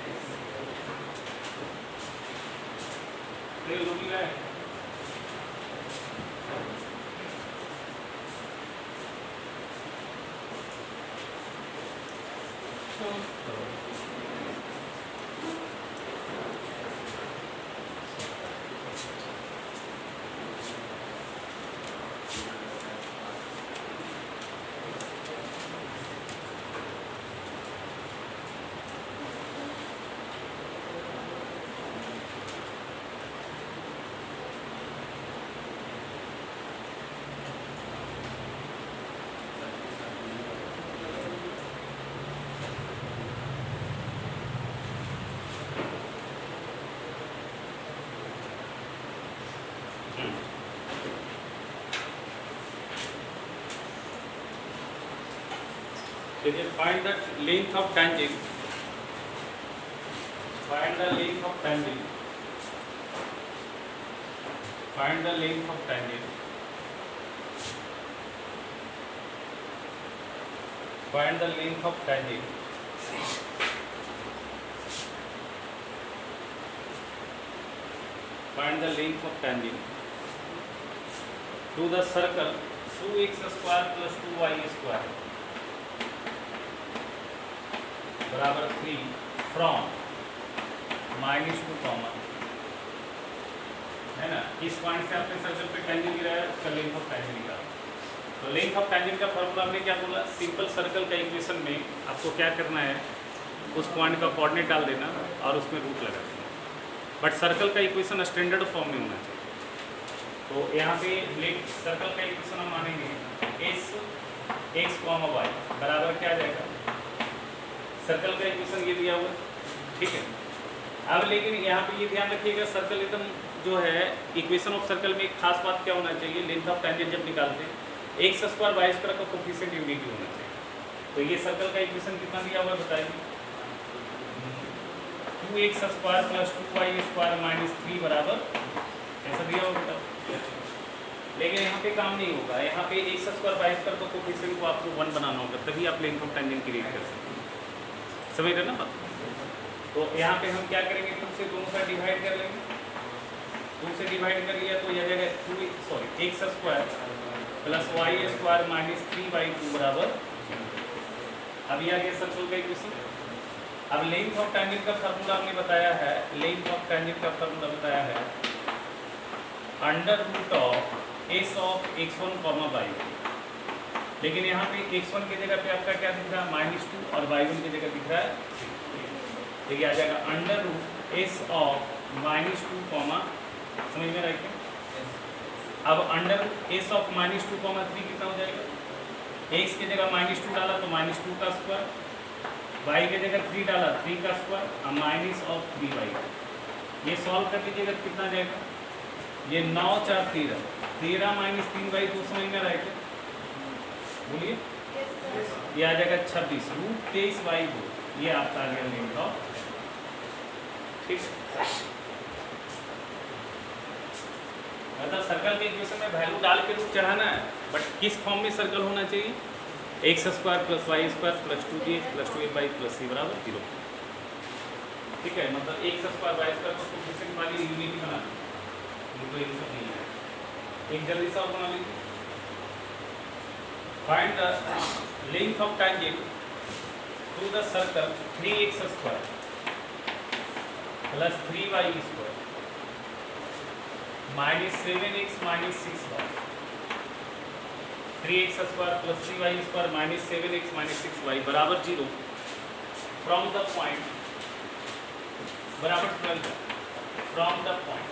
find the length of tangent, find the length of tangent, find the length of tangent, find the length of tangent, find the length of tangent to the circle 2x square plus 2y square बराबर 3 from -2 comma, है ना, इस point से आपने circle पे tangent गिराया, उसका length of tangent निकाला। तो लेंथ ऑफ टेंजेंट का फॉर्मूला हमने क्या बोला, सिंपल सर्कल का इक्वेशन में आपको क्या करना है, उस पॉइंट का कोऑर्डिनेट डाल देना और उसमें रूट लगा देना, बट सर्कल का इक्वेशन स्टैंडर्ड फॉर्म में होना चाहिए। तो यहाँ पे सर्कल का इक्वेशन हम मानेंगे एस एक्स कॉमा वाई बराबर क्या आ जाएगा, सर्कल का इक्वेशन ये दिया हुआ, ठीक है। अब लेकिन यहाँ पे ये ध्यान रखिएगा, सर्कल एकदम जो है इक्वेशन ऑफ सर्कल में एक खास बात क्या होना चाहिए, लेंथ ऑफ टेंजेंट जब निकालते हैं एक्स स्क्वायर वाई स्क्वायर का कोफिशिएंट यूनिटी होना चाहिए। तो ये सर्कल का इक्वेशन कितना दिया हुआ है बताइए, 2x square plus 2y square minus 3 बराबर ऐसा दिया हुआ बेटा। लेकिन यहाँ पे काम नहीं होगा, यहाँ पे एक्स स्क्वायर वाई स्क्वायर का कोफिशिएंट को आपको 1 बनाना होगा, तभी आप लेंथ ऑफ टेंजेंट क्रिएट कर सकते हैं, समझ रहे ना बात। तो यहाँ पे हम क्या करेंगे, 2 से दोनों साइड डिवाइड कर लेंगे, 2 से डिवाइड कर लिया तो यह जगह x square plus Y square minus 3/2 बराबर, अभी आ गया सर्कल का इक्वेशन। अब लेंथ ऑफ टेंजेंट का फार्मूला हमने बताया है, लेंथ ऑफ टेंजेंट का फार्मूला बताया है under root of S of x1 comma y1, लेकिन यहाँ पे x1 की जगह पे आपका क्या दिख रहा है -2 और y1 की जगह दिख रहा है, देखिए आ जाएगा under root S of -2 comma, समझ में आएगा। अब अंडर एस ऑफ -2 कॉमा 3 कितना हो जाएगा, x की जगह -2 डाला तो -2 का स्क्वायर, y की जगह 3 डाला 3 का स्क्वायर और माइनस ऑफ 3y, ये सॉल्व कर लीजिएगा कितना जाएगा, ये 9 4 13 13 माइनस 3/2 समझ में आएगा, बोलिए ये आ जाएगा 26 रूट 23/2, ये आपका आ गया लेंथ ऑफ, ठीक। मतलब सर्कल के इक्वेशन में वैल्यू डाल के रूट चढ़ाना है, बट किस फॉर्म में सर्कल होना चाहिए? X square plus Y square plus 2 plus 2 plus C बराबर 0। ठीक है, मतलब एक्स स्क्वायर वाई स्क्वायर को कोफिशिएंट वाली यूनिटी बना दी, इनको ये सब नहीं है। एक जल्दी सा और बना लीजिए। Find the length of tangent to the circle 3x square plus 3y square minus 7x minus 6y। 3x square plus 3y square minus 7x minus 6y बराबर 0 फ्रॉम द पॉइंट बराबर 12 फ्रॉम द पॉइंट।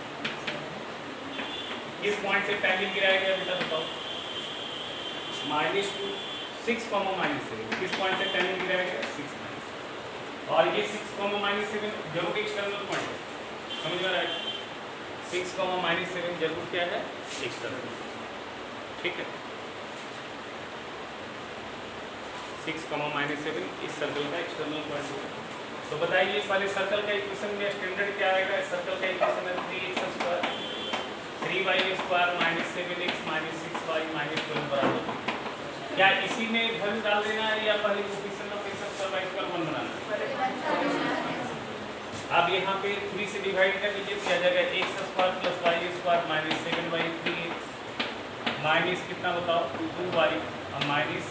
किस point से tangent गिराया गया बेटा बताओ? -2 6 -7 किस point से टैंजेंट गिराया गया? 6 और ये 6 -7 जरूर एक्सटर्नल पॉइंट है, समझ में आ रहा है? 6 -7 जरूर क्या है? एक्सटर्नल। ठीक है, 6 -7 इस सर्कल का एक्सटर्नल पॉइंट होगा। तो बताइए इस वाले सर्कल का इक्वेशन में स्टैंडर्ड क्या आएगा? इस सर्कल का इक्वेशन है 3x square 3y square minus 7x minus 6y minus 12 बराबर। क्या इसी में वैल्यू डाल देना है या पहले coefficient of x square y square 1 बनाना है? अब यहाँ पे 3 से डिवाइड कर लीजिए, क्या जाएगा? x square plus y square minus 7y 3x minus कितना बताओ? 2y और माइनस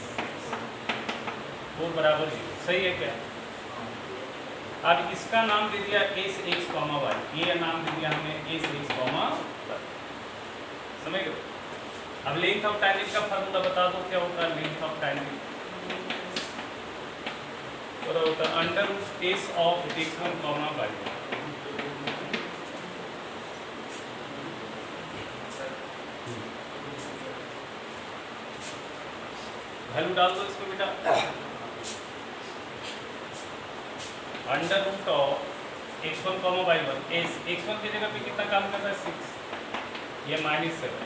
4 बराबर 0। सही है क्या? अब इसका नाम दे दिया एस एक्स कॉमा वाई, ये नाम दे दिया हमने एस एक्स कॉमा वाई। समझ गए? अब लेंथ ऑफ टैंजेंट का फार्मूला बता दो, क्या होता है लेंथ ऑफ टैंजेंट? और होता है under root S of x1 comma y. Value डाल दो इसको बेटा। Under root of x1 comma y1 S x1 की जगह पे कितना काम कर रहा है? 6, ये -7।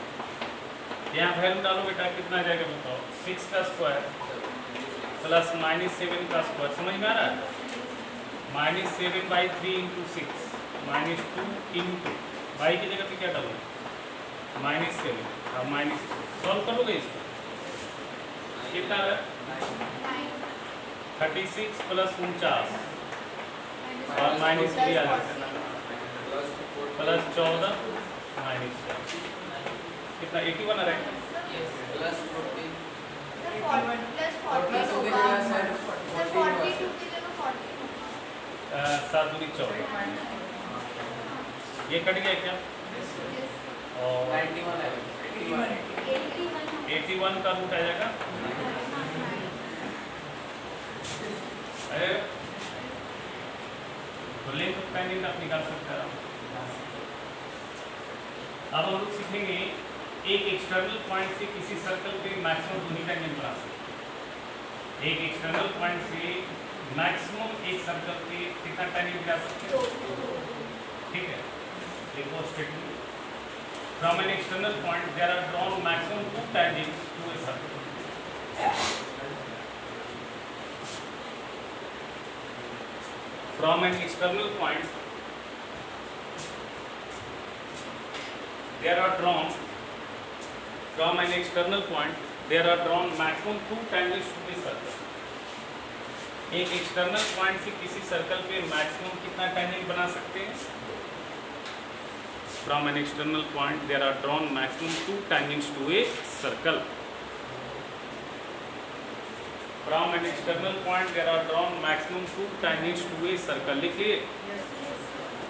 यहाँ वैल्यू डालो बेटा, कितना जाएगा बताओ? 6 का स्क्वायर प्लस -7 का स्क्वायर, समझ में आ रहा है? -7/3 इंटू 6 -2 इंटू y की जगह पे क्या डालो? -7 और माइनस सॉल्व करोगे इसको कितना है? 36 प्लस 49 और माइनस 3 प्लस 14 माइनस 4 कितना? 81 आ रहा है। प्लस 40 सात दूनी 14 ये कट गया क्या? और 81 का रूट आ जाएगा। अरे तो लेंथ ऑफ टैंजेंट आप निकाल सकते हैं। अब हम लोग सीखेंगे एक एक्सटर्नल पॉइंट से किसी सर्कल पे मैक्सिमम दूरी टैंजेंट बना सकते। एक एक्सटर्नल पॉइंट से मैक्सिमम एक सर्कल पे कितना टैंजेंट गिरा सकते हैं? ठीक है, देखो statement from an external point there are drawn maximum 2 tangents to a circle. From an external point, there are drawn from an external point there are drawn maximum 2 tangents to the circle। एक external point से किसी circle पे maximum कितना tangent बना सकते हैं? From an external point there are drawn maximum 2 tangents to a circle। From an external point there are drawn maximum 2 tangents to a circle। लिखिए,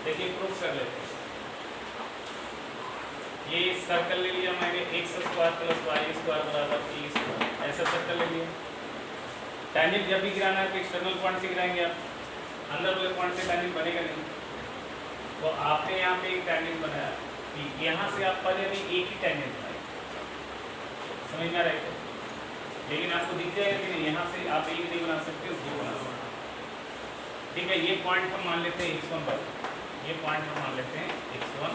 देखिए प्रूफ कर लेते हैं। ये सर्कल ले लिया मैंने x square plus y square बराबर t स्क्वायर, ऐसा सर्कल ले लिया। टैंजेंट जब भी गिराना है तो एक्सटर्नल पॉइंट से गिराएंगे आप, अंदर वाले पॉइंट से टैंजेंट बनेगा नहीं। तो आपने यहाँ पे एक टैंजेंट बनाया, यहाँ से आप पहले भी एक ही टैंजेंट बनाए, समझ में आ रहा है? लेकिन आपको दिख जाएगा कि नहीं, यहाँ से आप एक नहीं बना सकते, 2 बना सकते। ठीक है, ये पॉइंट हम मान लेते हैं x1 पर, ये पॉइंट हम मान लेते हैं x1।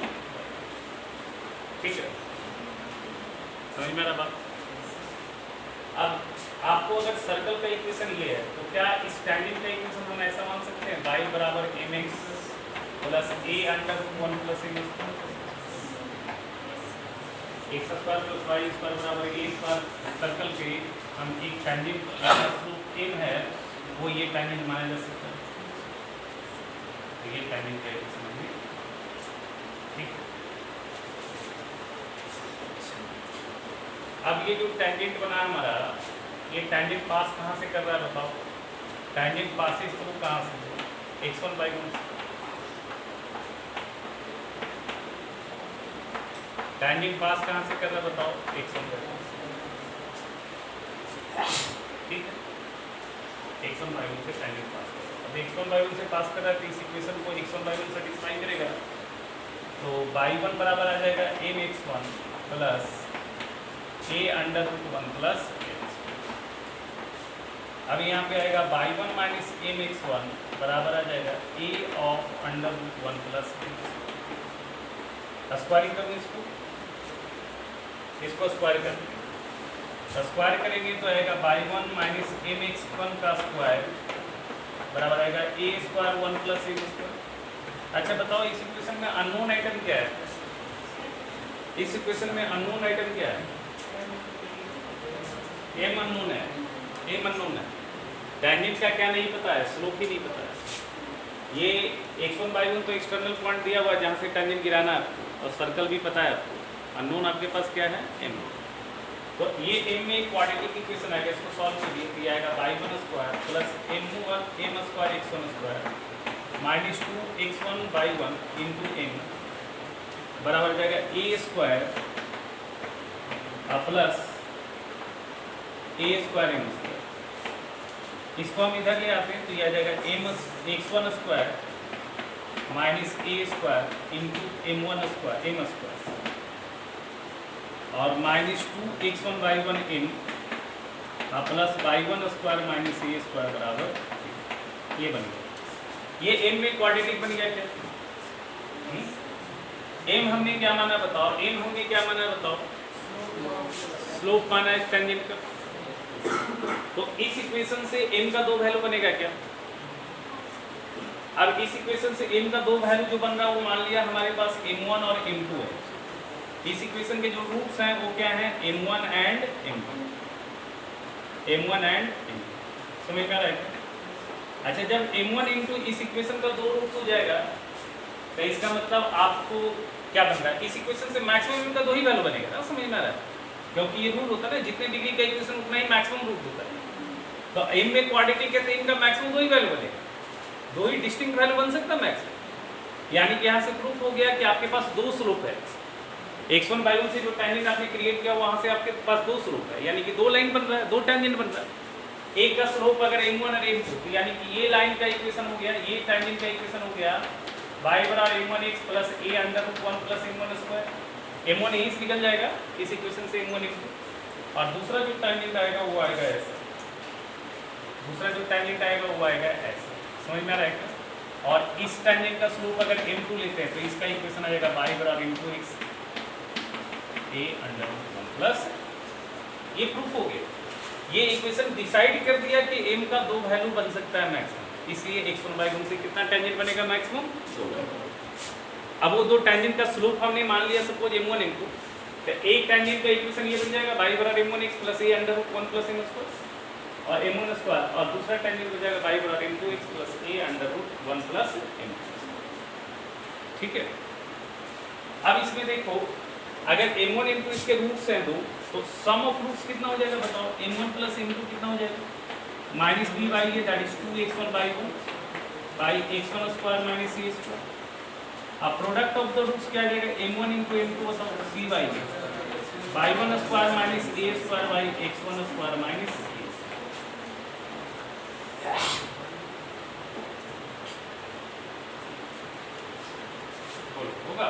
ठीक है, समझ में आ रहा बात? अब आपको अगर सर्कल का इक्वेशन ये है तो क्या इस टैंजेंट का इक्वेशन हम ऐसा मान सकते हैं? y बराबर mx plus a under 1 plus m। X square plus Y square बराबर ए स्क्वायर सर्कल पे हम एक टेंजेंट स्लोप एम है वो ये टेंजेंट माना जा सकता है। तो ये टेंजेंट है समझिए, ठीक। अब ये जो टेंजेंट बना हमारा, ये टेंजेंट पास कहाँ से कर रहा है बताओ? टेंजेंट पासेस थ्रू कहाँ से? x1/1 टेंजेंट पास कहाँ से कर रहा है बताओ? x1/1, ठीक है। x1/1 से टेंजेंट पास कर रहा है। अब x1/1 से पास कर रहा है तो इस इक्वेशन को x1/1 सेटिस्फाई करेगा। तो y1 बराबर आ जाएगा mx1 प्लस a√1 प्लस अब यहाँ पे आएगा y1 माइनस mx1 बराबर आ जाएगा a/√1 प्लस स्क्वायरिंग करेंगे इसको स्क्वायर करेंगे, स्क्वायर करेंगे तो आएगा y1 माइनस mx1 का स्क्वायर बराबर आएगा a²1 प्लस a²। अच्छा बताओ इस इक्वेशन में अननोन आइटम क्या है? इस इक्वेशन में अननोन आइटम क्या है? m अननोन है, m अननोन है। टेंजेंट का क्या नहीं पता है? स्लोप ही नहीं पता है। ये x1/1 तो एक्सटर्नल पॉइंट दिया हुआ है जहाँ से टेंजेंट गिराना है और सर्कल भी पता है आपको। अननोन आपके पास क्या है? m। तो ये m में क्वाड्रेटिक इक्वेशन आएगा, इसको सॉल्व करिए तो आएगा y1² plus m² x1² minus 2x1/1 into m बराबर हो जाएगा a² प्लस a²m²। इसको हम इधर ले आते हैं तो ये आ जाएगा x1² minus a² into m² और minus 2x1/1 m plus y1² minus a² बराबर ये बन गया। ये m में क्वाड्रेटिक बन गया क्या? m हमने क्या माना बताओ? m हमने क्या माना बताओ? स्लोप माना है टेंजेंट का। तो इस इक्वेशन से m का 2 वैल्यू बनेगा क्या? अब इस इक्वेशन से m का 2 वैल्यू जो बन रहा है वो मान लिया हमारे पास m1 और m2 है। इस इक्वेशन के जो रूट्स हैं वो क्या हैं? m1 and m2, m1 and m2। समझ में आ रहा है? अच्छा जब m1 m2 इस इक्वेशन का 2 रूट्स हो जाएगा तो इसका मतलब आपको क्या बन रहा है? इस इक्वेशन से मैक्सिमम का 2 ही वैल्यू बनेगा ना। समझ में आ रहा है? क्योंकि ये रूल होता है ना, जितने डिग्री का इक्वेशन उतना ही मैक्सिमम रूट होता है। तो m में क्वाड्रेटिक है तो इनका मैक्सिमम 2 ही वैल्यू बनेगा, 2 ही डिस्टिंक्ट वैल्यू बन सकता है मैक्सिमम। यानी कि यहाँ से प्रूफ हो गया कि आपके पास 2 स्लोप है। x1/1 से जो टेंजेंट आपने क्रिएट किया वहाँ से आपके पास 2 स्लोप है, यानी कि 2 लाइन बन रहा है, 2 टेंजेंट बन रहा है। एक का स्लोप अगर m1 और m2 तो यानी कि ये लाइन का इक्वेशन हो गया, ये टेंजेंट का इक्वेशन हो गया y बराबर m1x plus a√1 plus m1²। m1 यहीं से निकल जाएगा इस इक्वेशन से m1 m2 और दूसरा जो टेंजेंट आएगा वो आएगा ऐसा, दूसरा जो टेंजेंट आएगा वो आएगा ऐसा। समझ में आ रहा है? और इस टेंजेंट का स्लोप अगर m2 लेते हैं तो इसका इक्वेशन आ जाएगा y बराबर m2x a√1 प्लस। ये प्रूफ हो गया। ये इक्वेशन डिसाइड कर दिया कि m का 2 वैल्यू बन सकता है मैक्सिमम, इसलिए x1/1 से कितना टेंजेंट बनेगा मैक्सिमम? 2। अब वो 2 टेंजेंट का स्लोप हमने मान लिया सपोज m1 m2, तो एक टेंजेंट का इक्वेशन ये बन जाएगा y बराबर m1x plus a√1 plus m² और m1² और दूसरा टेंजेंट हो जाएगा y बराबर m2x plus a√1 plus m। ठीक है। अब इसमें देखो अगर m1 m2 इसके रूट्स हैं 2 तो सम ऑफ रूट्स कितना हो जाएगा बताओ? m1 प्लस m2 कितना हो जाएगा? Minus b by A that is 2x1/1 by x1² minus a²। अब प्रोडक्ट ऑफ द रूट्स क्या आ जाएगा? m1 इंटू m2 बताओ b by A y1² minus a² by x1² minus a। होगा?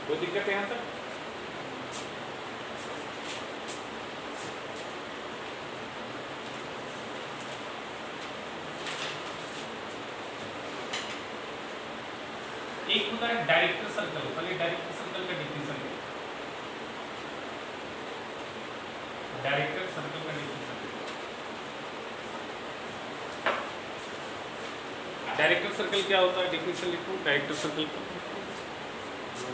कोई दिक्कत है यहाँ तक? एक होता है डायरेक्टर सर्कल, पहले डायरेक्टर सर्कल का डिफिनेशन है। डायरेक्टर सर्कल का डिफिनेशन डायरेक्टर सर्कल क्या होता है, डेफिनेशन लिखो डायरेक्टर सर्कल का।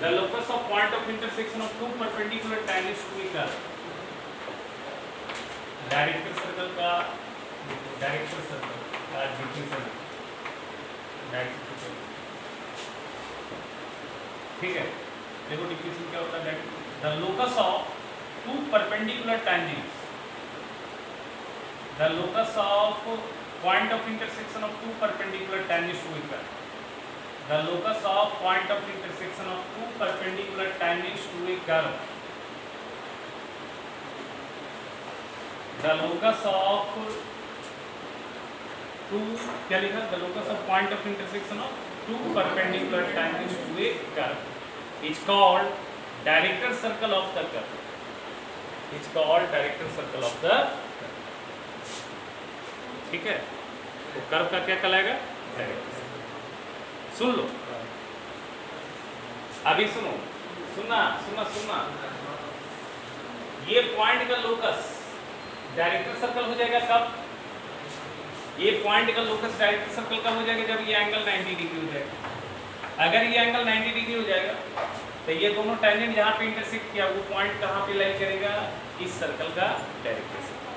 The locus of point of intersection of two perpendicular tangents to each other. Director circle का डेफिनेशन, डायरेक्टर सर्कल, ठीक है। देखो डेफिनेशन क्या होता है, the locus of two perpendicular tangents, the locus of point of intersection of two perpendicular tangents to each other, the locus of point of intersection of two perpendicular tangents to a curve, the locus of two, क्या लिखा, the locus of point of intersection of two perpendicular tangents to a curve is called director circle of the curve, is called director circle of the, ठीक है। तो curve का क्या कहलाएगा, सुन लो अभी, सुनो, सुनना सुनना सुनना, ये पॉइंट का लोकस डायरेक्टर सर्कल हो जाएगा कब, ये पॉइंट का लोकस डायरेक्टर सर्कल कब हो जाएगा, जब ये एंगल 90 डिग्री हो जाएगा। अगर ये एंगल 90 डिग्री हो जाएगा तो ये दोनों टेंजेंट जहाँ पे इंटरसेक्ट किया वो पॉइंट कहाँ पे लाई करेगा, इस सर्कल का डायरेक्टर सर्कल,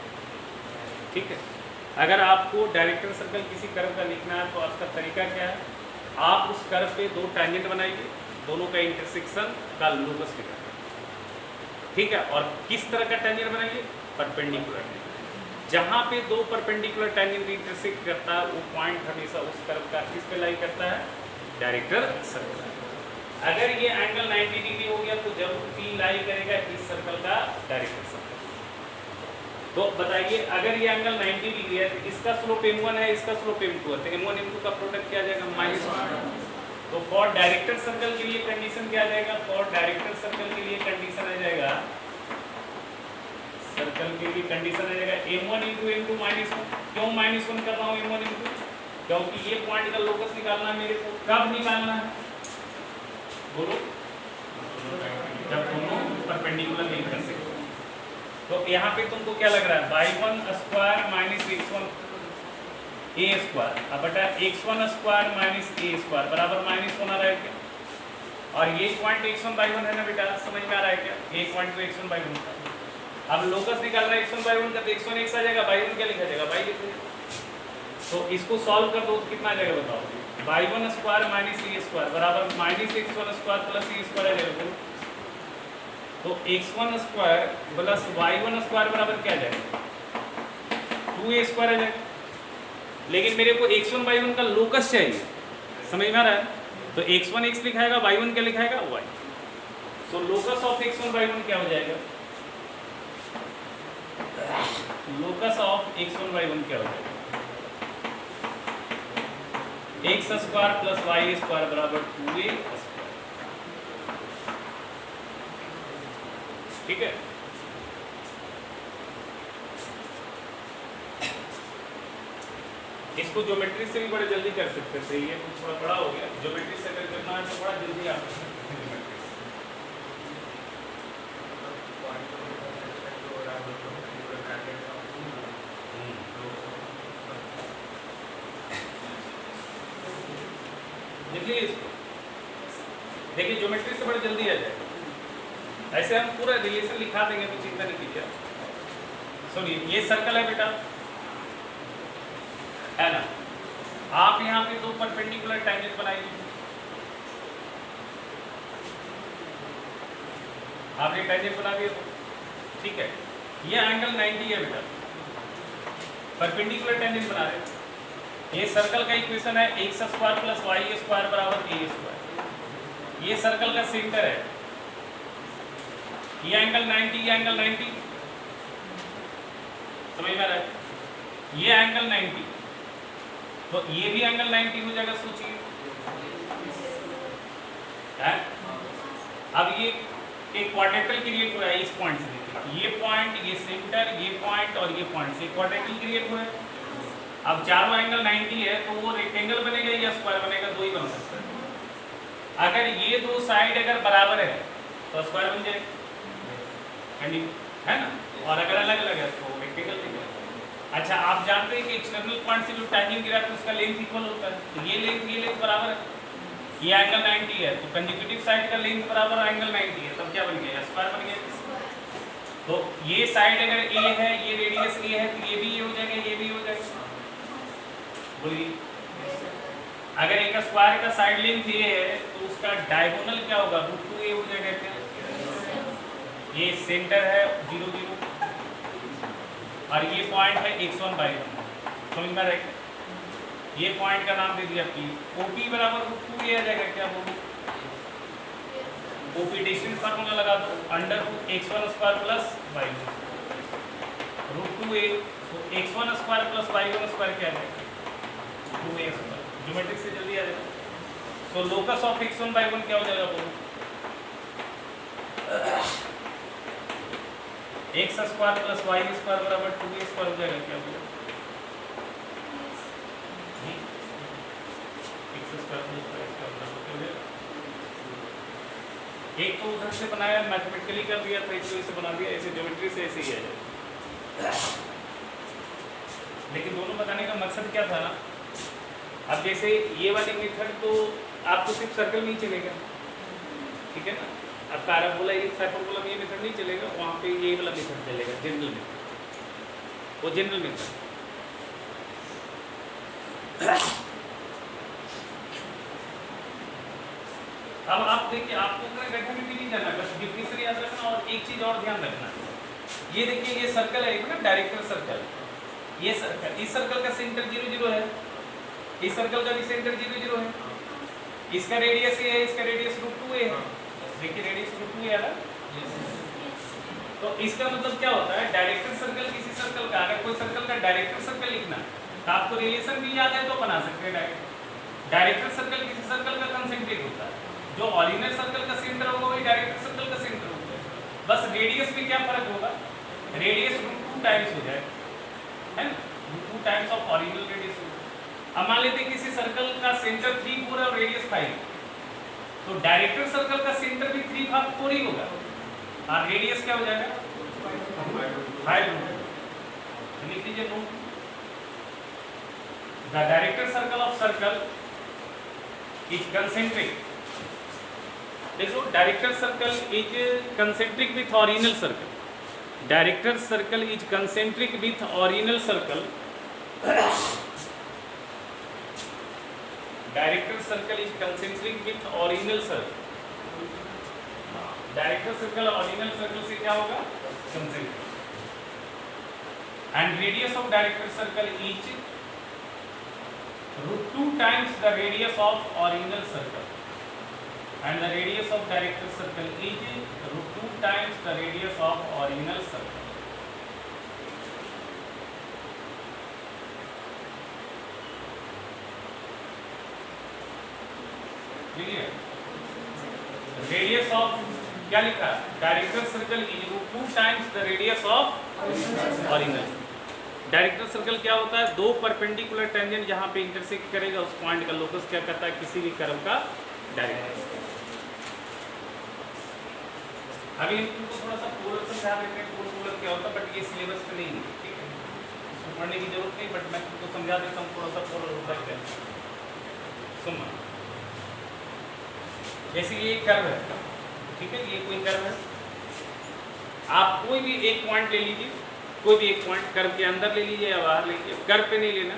ठीक है। अगर आपको डायरेक्टर सर्कल किसी कर्व का लिखना है तो आपका तरीका क्या है, आप उस कर्व पे दो टैंजेंट बनाइए, दोनों का इंटरसेक्शन का लोकस निकालिए, ठीक है। और किस तरह का टैंजेंट बनाइए, परपेंडिकुलर। जहाँ पे दो परपेंडिकुलर टैंजेंट इंटरसेक्ट करता है वो पॉइंट हमेशा उस कर्व का किस पे लाई करता है, डायरेक्टर सर्कल। अगर ये एंगल 90 डिग्री हो गया तो जरूर P लाई करेगा इस सर्कल का डायरेक्टर सर्कल। तो बताइए अगर ये एंगल 90 डिग्री है तो इसका स्लोप m1 है, इसका स्लोप m2 है, तो m1 m2 का प्रोडक्ट क्या आ जाएगा, -1। तो फॉर डायरेक्टर सर्कल के लिए कंडीशन क्या आ जाएगा, फॉर डायरेक्टर सर्कल के लिए कंडीशन आ जाएगा, सर्कल के लिए कंडीशन आ जाएगा m1 × m2 -1। क्यों -1 कर रहा हूँ m1 × क्योंकि ये पॉइंट का लोकस निकालना है मेरे को, कब निकालना है बोलो, जब दोनों परपेंडिकुलर नहीं कर सकते। तो यहाँ पे तुमको क्या लग रहा है, y1 square minus x1 a square अब बटा x1 square minus a square बराबर -1 आ रहा है क्या, और ये पॉइंट x1/1 है ना बेटा, समझ में आ रहा है क्या, एक पॉइंट तो x1/1 का। अब लोकस निकाल रहा है x1/1 का, तो x1 x आ जाएगा, y1 क्या लिखा जाएगा, y लिख दो। तो इसको सॉल्व कर दो तो कितना आ जाएगा बताओ, y1 square minus a square बराबर -x1 square plus a square आ जाएगा। तो x1 square plus y1 square बराबर क्या आ जाएगा, 2a स्क्वायर आ जाएगा। लेकिन मेरे को x1/1 का लोकस चाहिए, समझ में आ रहा है, तो x1 x लिखाएगा, y1 क्या लिखाएगा, y। तो लोकस ऑफ x1/1 क्या हो जाएगा, लोकस ऑफ x1/1 क्या हो जाएगा, x square plus y square बराबर 2a स्क्वायर, ठीक है। इसको ज्योमेट्री से भी बड़े जल्दी कर सकते थे, ये कुछ थोड़ा बड़ा हो गया, ज्योमेट्री से अगर करना है तो बड़ा जल्दी आप कर सकते हैं लिखिए इसको, देखिए ज्योमेट्री से बड़े जल्दी आ जाएगा। ऐसे हम पूरा रिलेशन लिखा देंगे तो चिंता नहीं कीजिए। सुनिए ये सर्कल है बेटा, है ना, आप यहाँ पे दो परपेंडिकुलर टैंजेंट बनाइए, आपने टैंजेंट बना दिया तो ठीक है। ये एंगल 90 है बेटा, परपेंडिकुलर टैंजेंट बना रहे हैं। ये सर्कल का इक्वेशन है x square plus y square बराबर a स्क्वायर। ये सर्कल का सेंटर है, ये एंगल 90, ये एंगल 90, समझ में आ रहा है, ये एंगल 90, तो ये भी एंगल 90 हो जाएगा, सोचिए। अब ये एक क्वाड्रेंटल क्रिएट हो रहा है इस पॉइंट से, देखिए ये पॉइंट, ये सेंटर, ये पॉइंट और ये पॉइंट से क्वाड्रेंटल क्रिएट हो रहा है। अब चारों एंगल 90 है तो वो रेक्टेंगल बनेगा या स्क्वायर बनेगा, दो ही बन सकता है। अगर ये दो साइड अगर बराबर है तो स्क्वायर बन जाएगा, है ना, और अगर अलग अलग है तो रेक्टेंगल बन जाएगा। अच्छा, आप जानते हैं कि एक्सटर्नल पॉइंट से जो टैंजेंट गिरा तो उसका लेंथ इक्वल होता है, तो ये लेंथ बराबर है, ये एंगल 90 है, तो कंसेक्यूटिव साइड का लेंथ बराबर एंगल 90 है, तब क्या बन गया, स्क्वायर बन गया। तो ये साइड अगर ए है, ये रेडियस ए है, तो ये भी हो जाएगा, ये भी हो जाएगा। बोलिए, अगर एक स्क्वायर का साइड लेंथ ये है तो उसका डायगोनल क्या होगा, √2a हो जाएगा। क्या ये सेंटर है 0 0 और ये पॉइंट है x1/1, समझ में आएगा। ये पॉइंट का नाम दे दिया P, OP बराबर √2a आ जाएगा। क्या बोलूँ, OP डिस्टेंस फार्मूला लगा दो, √x1² + y1 √2a, तो x1² + y1² क्या है, 2a²। ज्योमेट्रिक से जल्दी आ जाएगा। तो लोकस ऑफ x1/1 क्या हो जाएगा, बोलो, x² + y² बराबर 2a² हो जाएगा। क्या बोलो, x² + y² बराबर क्या हो जाएगा। एक तो उधर से बनाया, मैथमेटिकली कर दिया था, एक तो इसे बना दिया, ऐसे ज्योमेट्री से ऐसे ही आ जाएगा। लेकिन दोनों बताने का मकसद क्या था ना, अब जैसे ये वाली मेथड तो आपको सिर्फ सर्कल में ही चलेगा, ठीक है ना। अब पैराबोला, ये हाइपरबोला में ये मेथड नहीं चलेगा, वहाँ पे ये वाला मेथड चलेगा, जनरल मेथड, वो जनरल मेथड। अब आप देखिए, आपको गठन में भी नहीं जाना, बस डिफिनेशन याद रखना। और एक चीज और ध्यान रखना, ये देखिए, ये सर्कल है एक ना, डायरेक्टर सर्कल, ये सर्कल, इस सर्कल का सेंटर 0 0 है, इस सर्कल का भी सेंटर 0 0 है, इसका रेडियस ये है, इसका रेडियस √2a है। देखिए रेडियस √2a है ना, तो इसका मतलब क्या होता है, डायरेक्टर सर्कल किसी सर्कल का, अगर कोई सर्कल का डायरेक्टर सर्कल लिखना तो आपको रिलेशन भी याद है तो बना सकते हैं डायरेक्ट। डायरेक्टर सर्कल किसी सर्कल का कंसेंट्रिक होता है, जो ऑरिजिनल सर्कल का सेंटर होगा वही डायरेक्टर सर्कल का सेंटर होगा, बस रेडियस में क्या फर्क होगा, रेडियस √2 टाइम्स हो जाएगा, है ना, √2 टाइम्स ऑफ ऑरिजिनल रेडियस। अब मान लेते हैं किसी सर्कल का सेंटर 3 4 है और रेडियस 5, तो डायरेक्टर सर्कल का सेंटर भी 3 4 ही होगा और रेडियस क्या हो जाएगा 5 लिख लीजिए note. The director circle of circle is concentric, देखो director circle is concentric with original circle, director circle is concentric with original circle, director circle is concentric with original circle, director circle original circle से क्या होगा, concentric. And radius of director circle is √2 times the radius of original circle, and the radius of director circle is √2 times the radius of original circle. Radius of क्या लिखा, director circle is √2 times the radius of original. Director circle क्या होता है, दो perpendicular tangent जहां पे intersect करेगा उस पॉइंट का लोकस क्या करता है, किसी भी कर्व का डायरेक्टर। अभी इनको थोड़ा सा पोलर समझा देते हैं, पोलर क्या होता है, बट ये सिलेबस में नहीं है, ठीक है, इसको पढ़ने की जरूरत नहीं, बट मैं तुमको समझा देता हूँ थोड़ा सा पोलर होता है क्या। सुनो, जैसे ये कर्व है, ठीक है, ये कोई कर्व है, आप कोई भी एक पॉइंट ले लीजिए, कोई भी एक पॉइंट कर्व के अंदर ले लीजिए या बाहर ले लीजिए, कर्व पे नहीं लेना,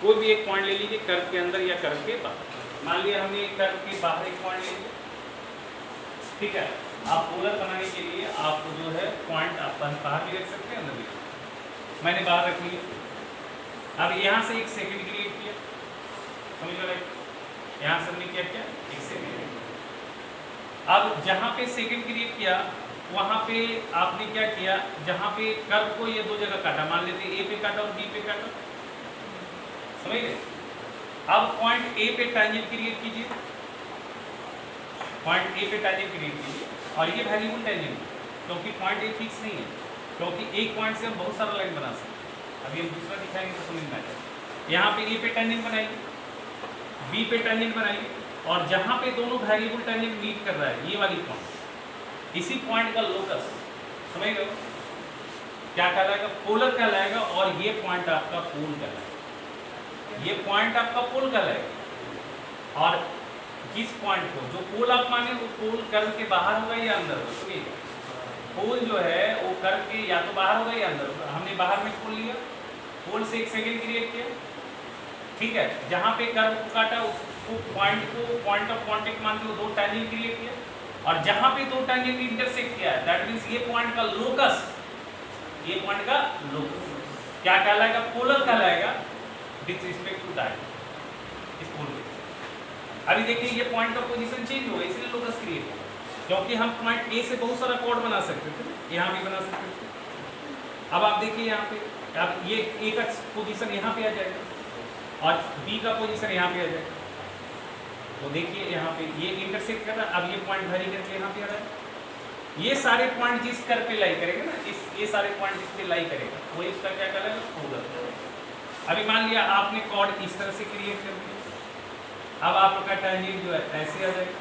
कोई भी एक पॉइंट ले लीजिए कर्व के अंदर या कर्व के बाहर। मान लिया हमने कर्व के बाहर एक पॉइंट ले लिया, ठीक है, आप पोलर बनाने के लिए आप जो है पॉइंट आप बाहर भी रख सकते हैं, अंदर भी, मैंने बाहर रख लिया। अब यहाँ से एक सेकंड क्रिएट किया, समझ लो, यहाँ से हमने क्या किया, एक सेकंड। अब जहाँ पे सेकंड क्रिएट किया वहाँ पे आपने क्या किया, जहाँ पे कर्व को ये दो जगह काटा, मान लेते ए पे काटा और बी पे काटा, समझ गए। अब पॉइंट ए पे टैंजेंट क्रिएट कीजिए, पॉइंट ए पे टैंजेंट क्रिएट कीजिए, और ये वेरिएबल टैंजेंट, क्योंकि पॉइंट ए फिक्स नहीं है, क्योंकि एक पॉइंट से हम बहुत सारा लाइन बना सकते हैं। अभी हम दूसरा दिखाएंगे तो समझ में आ जाएगा। यहाँ पे ए पे टैंजेंट बनाइए, बी पे टैंजेंट बनाइए, और जहाँ पे दोनों वेरिएबल टैंजेंट मीट कर रहा है, ये वाली पॉइंट, इसी पॉइंट का लोकस, समझ गए, क्या कहलाएगा? पोलर कहलाएगा। और ये पॉइंट आपका पोल कहलाएगा, ये पॉइंट आपका पोल कहलाएगा। और जिस पॉइंट को जो पोल आप माने वो पोल कर्व के बाहर होगा या अंदर होगा? ठीक है, पोल जो है वो कर्व के या तो बाहर होगा या अंदर होगा। हमने बाहर में पोल लिया, पोल से एक सेकंड क्रिएट किया, ठीक है, जहाँ पे कर्व को काटा उसको पॉइंट ऑफ कांटेक्ट मान के दो टैंजेंट क्रिएट किया, और जहाँ पे दो टैंजेंट इंटरसेक्ट किया है दैट मींस ये पॉइंट का लोकस, ये पॉइंट का लोकस क्या कहलाएगा? पोलर कहलाएगा विथ रिस्पेक्ट टू डायरेक्ट, इस पोल पे। अभी देखिए ये पॉइंट का पोजीशन चेंज हो गया, इसलिए लोकस क्रिएट हुआ, क्योंकि हम पॉइंट ए से बहुत सारा कॉर्ड बना सकते थे, यहाँ भी बना सकते थे। अब आप देखिए यहाँ पे, अब ये ए का पोजीशन यहाँ पे आ जाएगा और बी का पोजीशन यहाँ पे आ जाएगा। तो देखिए यहाँ पे ये इंटरसेक्ट कर रहा है, अब ये पॉइंट भरी करके यहाँ पे आ रहा है। ये सारे पॉइंट जिस कर पे लाई करेगा ना, ये सारे पॉइंट जिस पे लाई करेगा वो इसका क्या कहलाएगा? पोलर। अभी मान लिया आपने कॉर्ड इस तरह से क्रिएट कर दिया, अब आपका टैंजेंट जो है ऐसे आ जाएगा।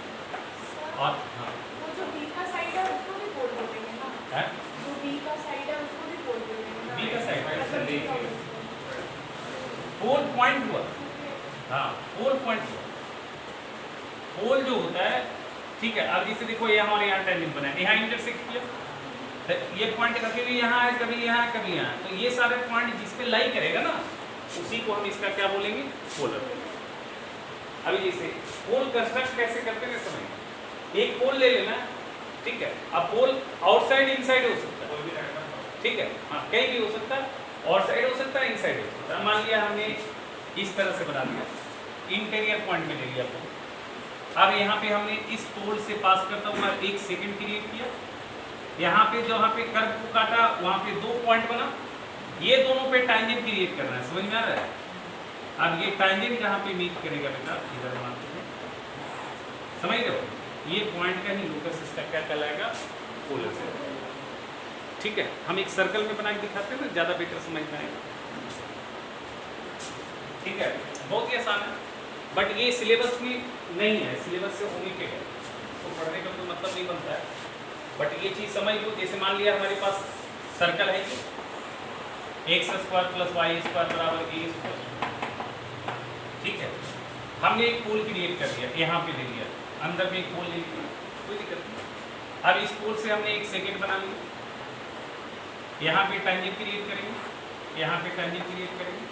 और हाँ, वो जो बी का साइड है उसको भी पोल बोलते हैं ना? है? जो बी का साइड है उसको भी पोल बोलते हैं ना? बी का साइड मतलब देखिए पोल पॉइंट हुआ, हाँ पोल पॉइंट हुआ। पोल जो होता है, ठीक है, अब जैसे देखो यहाँ और यहाँ टैंजेंट बना है, यहाँ इंटरसेक्ट किया, तो ये पॉइंट कभी यहाँ है, कभी यहाँ है, कभी यहाँ है, तो ये सारे पॉइंट जिस पे लाई करेगा ना उसी को हम इसका क्या बोलेंगे? पोलर। अभी जैसे पोल कंस्ट्रक्ट कैसे करते हैं समझ, एक पोल ले लेना, ठीक है, अब पोल आउटसाइड इनसाइड हो सकता है, ठीक है, हाँ कहीं भी हो सकता है, आउटसाइड हो सकता है, इनसाइड हो सकता है। मान लिया हमने इस तरह से बना दिया, इंटीरियर पॉइंट में ले लिया पोल। अब यहाँ पे हमने इस पोल से पास करता हुआ एक सेकंड क्रिएट किया, यहाँ पे जहाँ पे कर्व को काटा वहाँ पे दो पॉइंट बना, ये दोनों पे टैंजेंट क्रिएट करना है, समझ में आ रहा है? अब ये टैंजेंट जहाँ पे मीट करेगा बेटा, इधर मानते हैं, समझ रहे हो? ये पॉइंट का ही लोकस इसका क्या कहलाएगा? पोलर से। ठीक है, हम एक सर्कल में बना के दिखाते हैं ना, ज़्यादा बेटर समझ में आएगा। ठीक है, बहुत ही आसान है, बट ये सिलेबस में नहीं है, सिलेबस से ओमिटेड है, तो पढ़ने का कोई मतलब नहीं बनता है। बट ये चीज़ समझ लो, जैसे मान लिया हमारे पास सर्कल है कि x² + y² बराबर a², ठीक है, हमने एक पोल क्रिएट कर दिया, यहाँ पे ले लिया, अंदर में एक पोल ले लिया, कोई दिक्कत नहीं। अब इस पोल से हमने एक सेकंड बना लिया, यहाँ पे टैंजेंट क्रिएट करेंगे, यहाँ पे टैंजेंट क्रिएट करेंगे,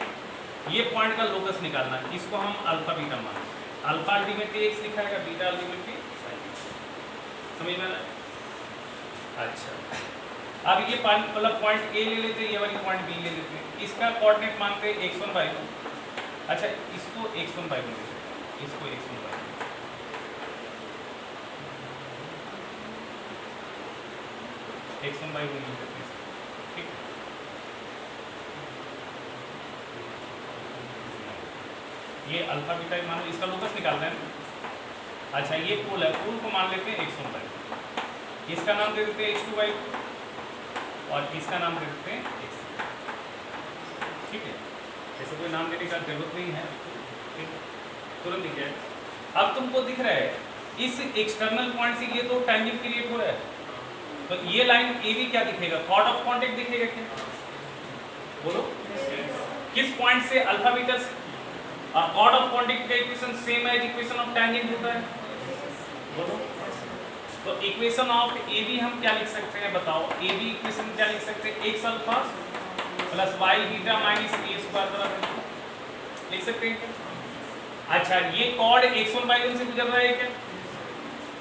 ये पॉइंट का लोकस निकालना, इसको हम अल्फा बीटा मानते हैं। अल्फा अल्टीमेटली x लिखा है, बीटा अल्टीमेटली साइन, समझ में आ रहा है? अच्छा, अब ये मतलब पॉइंट A ले लेते हैं, ये वाली पॉइंट B ले लेते हैं, इसका कोऑर्डिनेट मानते हैं x1/2। अच्छा, इसको x1/2 ले लेते हैं, इसको x1/2, x1/2 ले लेते हैं, ठीक। ये अल्फा बीटा मानो, इसका लोकस निकालना है ना। अच्छा, ये पोल है, पोल को मान लेते हैं x1/2, इसका नाम दे देते हैं x2/2 और इसका नाम दे देते हैं x, ठीक है, ऐसे कोई नाम देने का जरूरत नहीं है, ठीक, तुरंत दिख जाए। अब तुमको दिख रहा है इस एक्सटर्नल पॉइंट से ये तो टैंजेंट क्रिएट हो रहा है, तो ये लाइन AB क्या दिखेगा? कॉर्ड ऑफ कांटेक्ट दिखेगा क्या? बोलो, किस पॉइंट से? अल्फा बीटा से। कॉर्ड ऑफ कांटेक्ट का इक्वेशन सेम है इक्वेशन ऑफ टैंजेंट होता है, बोलो। तो इक्वेशन ऑफ AB हम क्या लिख सकते हैं बताओ? AB इक्वेशन क्या लिख सकते हैं? x alpha + y beta - a² बराबर लिख सकते हैं क्या? अच्छा, ये कॉर्ड x1/1 से गुजर रहा है क्या?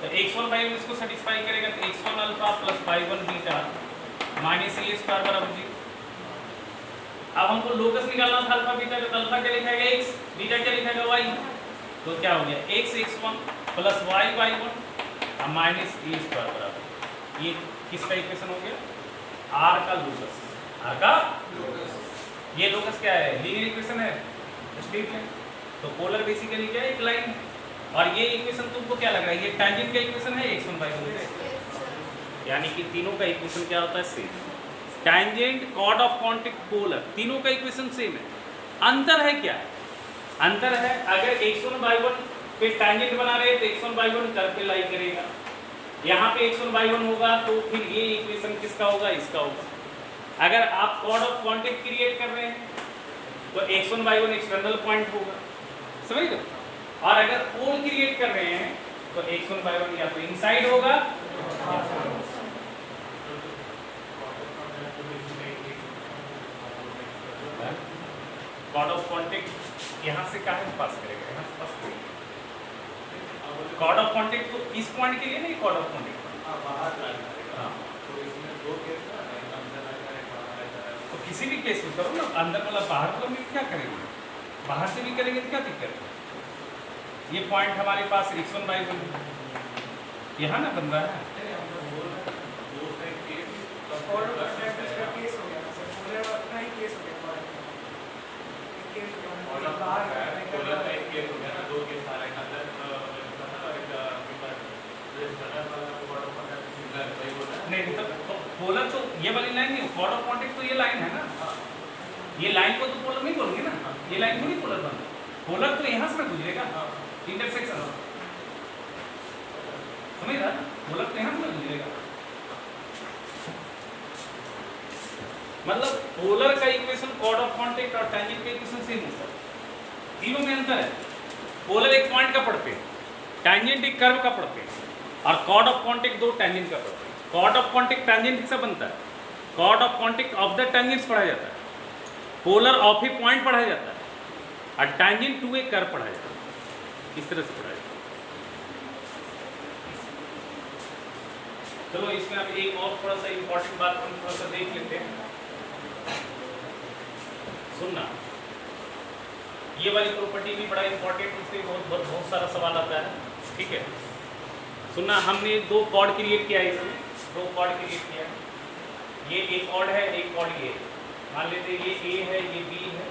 तो x1/1 इसको सेटिस्फाई करेगा, तो x1 alpha + y1 beta - a² बराबर 0। अब हमको लोकस निकालना था अल्फा बीटा का, तो अल्फा क्या लिखा है x, बीटा क्या लिखा है y, तो क्या हो गया x x1 + y y1 - a² बराबर, ये किसका इक्वेशन हो गया? R का लोकस, R का लोकस। ये लोकस क्या है? लीनियर इक्वेशन है, स्ट्रेट लाइन। तो पोलर बेसिकली क्या है? एक लाइन। और ये इक्वेशन तुमको क्या लग रहा है? ये टैंजेंट का इक्वेशन है x1/2, यानी कि तीनों का इक्वेशन क्या होता है? Same. Tangent, chord of contact, polar, तीनों का इक्वेशन सेम है। अंतर है क्या? अंतर है अगर x1/1 पे टैंजेंट बना रहे तो x1/1 कर पे लाई करेगा, यहाँ पे x1/1 होगा तो फिर ये इक्वेशन किसका होगा? इसका होगा। अगर आप कॉर्ड ऑफ कॉन्टेक्ट क्रिएट कर रहे हैं तो x1y1 एक्सटर्नल पॉइंट होगा, समझ लो। और अगर पोल क्रिएट कर रहे हैं तो x1y1 या तो इनसाइड होगा कॉर्ड ऑफ कॉन्टेक्ट यहाँ से कहाँ पास करेगा, यहाँ से पास करेगा। कॉर्ड ऑफ कॉन्टेक्ट तो इस पॉइंट के लिए नहीं, कॉर्ड ऑफ कॉन्टेक्ट हाँ तो किसी भी केस में करो ना, अंदर वाला बाहर वाला में क्या करेंगे, बाहर से भी करेंगे तो क्या दिक्कत है। ये पॉइंट हमारे पास x1y1 यहाँ ना बन रहा है, नहीं तो पोलर तो ये वाली लाइन नहीं, कॉर्ड ऑफ कॉन्टेक्ट तो ये लाइन है ना, ये लाइन को तो पोलर नहीं बोलेंगे ना, ये लाइन थोड़ी पोलर बन, पोलर तो यहाँ से ना गुजरेगा इंटरसेक्शन, समझ रहा है, पोलर तो यहाँ से ना गुजरेगा। मतलब पोलर का इक्वेशन कॉर्ड ऑफ कॉन्टेक्ट और टैंजेंट का इक्वेशन सेम होता है, तीनों में अंतर है। पोलर एक पॉइंट का पढ़ते हैं, टैंजेंट एक कर्व का पढ़ते हैं, और कॉर्ड ऑफ कॉन्टेक्ट दो टैंजेंट का पढ़ते हैं। कॉर्ड ऑफ कॉन्टेक्ट टैंजेंट से बनता है, chord of contact of the tangents पढ़ा जाता है, पोलर ऑफ ए पॉइंट पढ़ा जाता है, और टैंजेंट टू ए कर्व पढ़ा जाता है। इस तरह से पढ़ा जाता है। चलो इसमें अब एक और थोड़ा सा इंपॉर्टेंट बात हम थोड़ा सा देख लेते हैं, सुनना। ये वाली प्रॉपर्टी भी बड़ा इंपॉर्टेंट, उससे बहुत सारा सवाल आता है, ठीक है। सुनना, हमने दो कॉर्ड क्रिएट किया है, इसमें दो कॉर्ड क्रिएट किया, ये एक कॉर्ड है, एक कॉर्ड ये, मान लेते हैं ये ए है, ये बी है,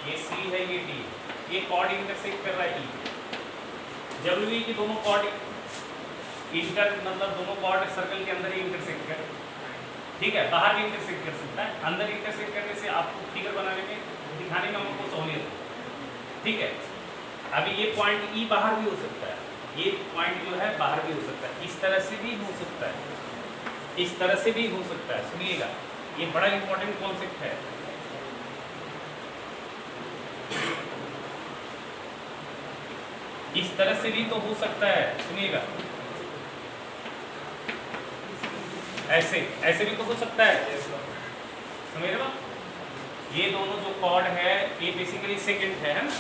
ये सी है, ये डी, ये कॉर्ड इंटरसेक्ट कर रहा है ई। जरूरी है कि दोनों कॉर्ड मतलब दोनों कॉर्ड सर्कल के अंदर ही इंटरसेक्ट करें, ठीक है। बाहर भी इंटरसेक्ट कर सकता है, अंदर इंटरसेक्ट करने से आपको फिगर बनाने में, दिखाने में हमको सहूलियत हो, ठीक है। अभी ये पॉइंट ई बाहर भी हो सकता है, ये पॉइंट जो है बाहर भी हो सकता है, इस तरह से भी हो सकता है, इस तरह से भी हो सकता है। सुनिएगा, ये बड़ा इंपॉर्टेंट कॉन्सेप्ट है। इस तरह से भी तो हो सकता है, सुनिएगा, ऐसे ऐसे भी तो हो सकता है, समझ रहे हो। ये दोनों जो कॉर्ड है ये बेसिकली सेकंड है ना,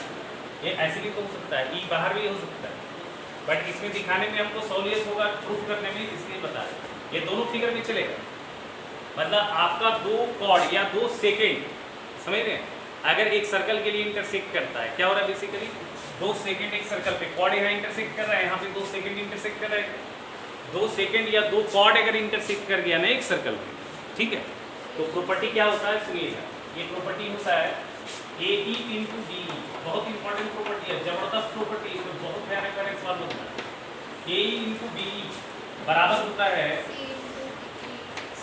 ये ऐसे भी तो हो सकता है, ई बाहर भी हो सकता है, बट इसमें दिखाने में हमको सहूलियत होगा, प्रूफ करने में, इसलिए बता रहे। ये दोनों फिगर में चलेगा, मतलब आपका दो कॉर्ड या दो सेकंड, समझ रहे हैं, अगर एक सर्कल के लिए इंटरसेक्ट करता है, क्या हो रहा है बेसिकली, 2 सेकंड एक सर्कल पे, कॉर्ड यहाँ इंटरसेक्ट कर रहा है, यहाँ पे 2 सेकंड इंटरसेक्ट कर रहा है, 2 सेकंड या 2 कॉर्ड अगर इंटरसेक्ट कर गया ना एक सर्कल पे, ठीक है, तो प्रॉपर्टी क्या होता है, सुनिएगा। ये प्रॉपर्टी होता है ए ई इंटू डी ई, बहुत इंपॉर्टेंट प्रॉपर्टी है, जबरदस्त प्रॉपर्टी, इसमें बहुत भयानक भयानक सवाल होता है। ए ई इंटू डी ई बराबर होता है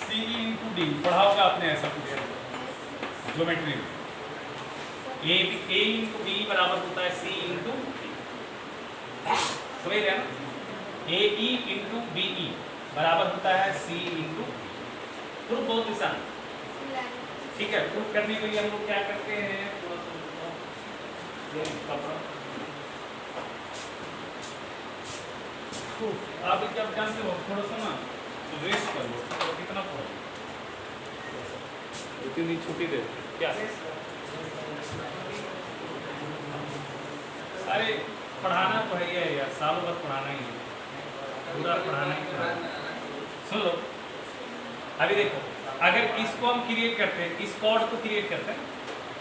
सी ई इंटू डी, पढ़ा होगा आपने ऐसा कुछ ज्योमेट्री में। ए इंटू डी बराबर होता है सी इंटू डी, समझ रहे हैं ना। ए ई इंटू बी ई बराबर होता है सी इंटू डी। प्रूफ बहुत आसान, ठीक है। प्रूफ करने के लिए हम लोग क्या करते हैं, आप जब जानते हो थोड़ा सा ना रेस्ट कर लो, तो कितना पढ़ो, इतनी छुट्टी दे क्या, अरे पढ़ाना तो है यार, सालों भर पढ़ाना ही है, पूरा पढ़ाना ही पढ़ाना। सुन लो, अभी देखो, अगर इसको हम क्रिएट करते हैं, इस कॉर्ड को क्रिएट करते हैं,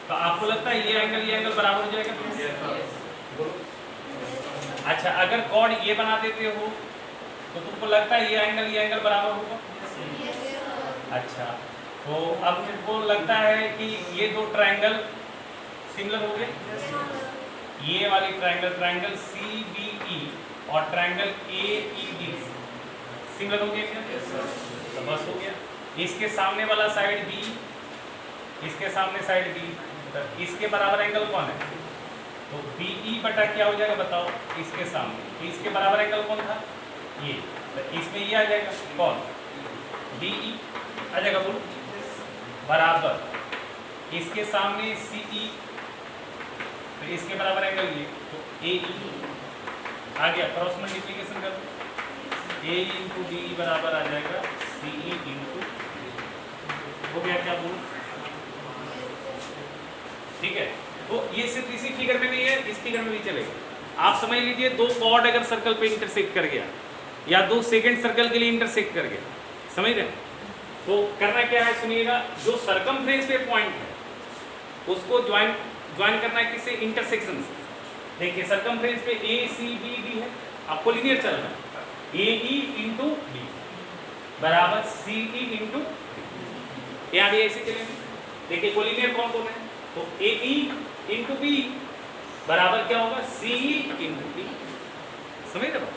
तो आपको लगता है ये एंगल बराबर हो जाएगा? अच्छा, अगर कॉर्ड ये बना देते हो तो तुमको लगता है ये एंगल बराबर होगा? अच्छा, तो अब तुमको लगता है कि ये दो ट्रायंगल सिमिलर हो गए, ये वाली ट्रायंगल सी बी ई और triangle A E D similar हो गया क्या? तो बस हो गया। इसके सामने वाला साइड बी, इसके सामने साइड बी, तो इसके बराबर एंगल कौन है? तो बी ई बटा क्या हो जाएगा बताओ, इसके सामने, तो इसके बराबर एंगल कौन था? ये, तो इसमें ये आ जाएगा कौन? डी ई आ जाएगा, बोलो बराबर इसके सामने CE, तो इसके बराबर एंगल ये, तो AE आ गया, क्रॉस मल्टीप्लीकेशन कर दो, AE इंटू DE बराबर आ जाएगा CE इंटू, हो गया क्या बोल, ठीक है। तो ये सिर्फ इसी फिगर में नहीं है, इस फिगर में भी चलेगा। आप समझ लीजिए दो कॉर्ड अगर सर्कल पे इंटरसेक्ट कर गया या दो सेकंड सर्कल के लिए इंटरसेक्ट कर गया, समझ रहे हैं, तो करना क्या है सुनिएगा, जो सरकमफ्रेंस पे पॉइंट है उसको ज्वाइन करना है किससे, इंटरसेक्शन से। देखिए सरकमफ्रेंस पे ACBD है, आपको लीनियर चलना है, AE इंटू B बराबर CE इंटू, यहाँ भी ऐसे चलेंगे। देखिए कोलिनियर कौन कौन है, तो AE इंटू B बराबर क्या होगा, CE इंटू B, समझ रहे हो।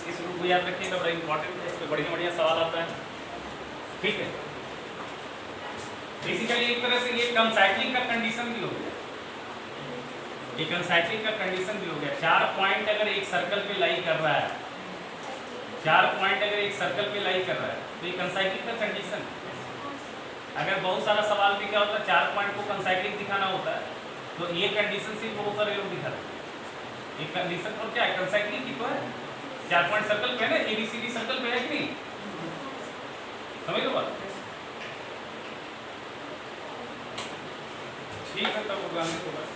इस रूप को याद रखिएगा, बड़ा इंपॉर्टेंट है, इस पे बढ़िया बढ़िया सवाल आता है, ठीक है। बेसिकली एक तरह से ये कंसाइक्लिंग का कंडीशन भी हो गया, ये कंसाइक्लिंग का कंडीशन भी हो गया। 4 पॉइंट अगर एक सर्कल पे लाई कर रहा है, 4 पॉइंट अगर एक सर्कल पे लाई कर रहा है, तो ये कंसाइक्लिंग का कंडीशन। अगर बहुत सारा सवाल में क्या होता है, 4 पॉइंट को कंसाइक्लिंग दिखाना होता है, तो ये कंडीशन सिर्फ बहुत सारे लोग दिखा रहे हैं। ये कंडीशन और क्या है, कंसाइक्लिंग की तो है, 4 पॉइंट सर्कल पे है ना, ABCD सर्कल पे है कि नहीं, समझ लो बात, ठीक है। तब उगाने को बस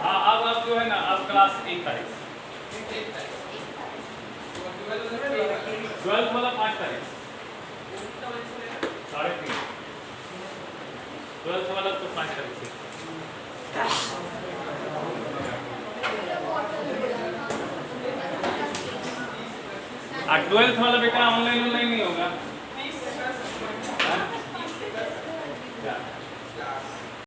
हाँ, अब आप जो है ना, अब क्लास 1 तारीख, 12th वाला 5 तारीख, 3:30, 12th वाला तो 5 तारीख से। 12th वाला बेटा ऑनलाइन नहीं होगा।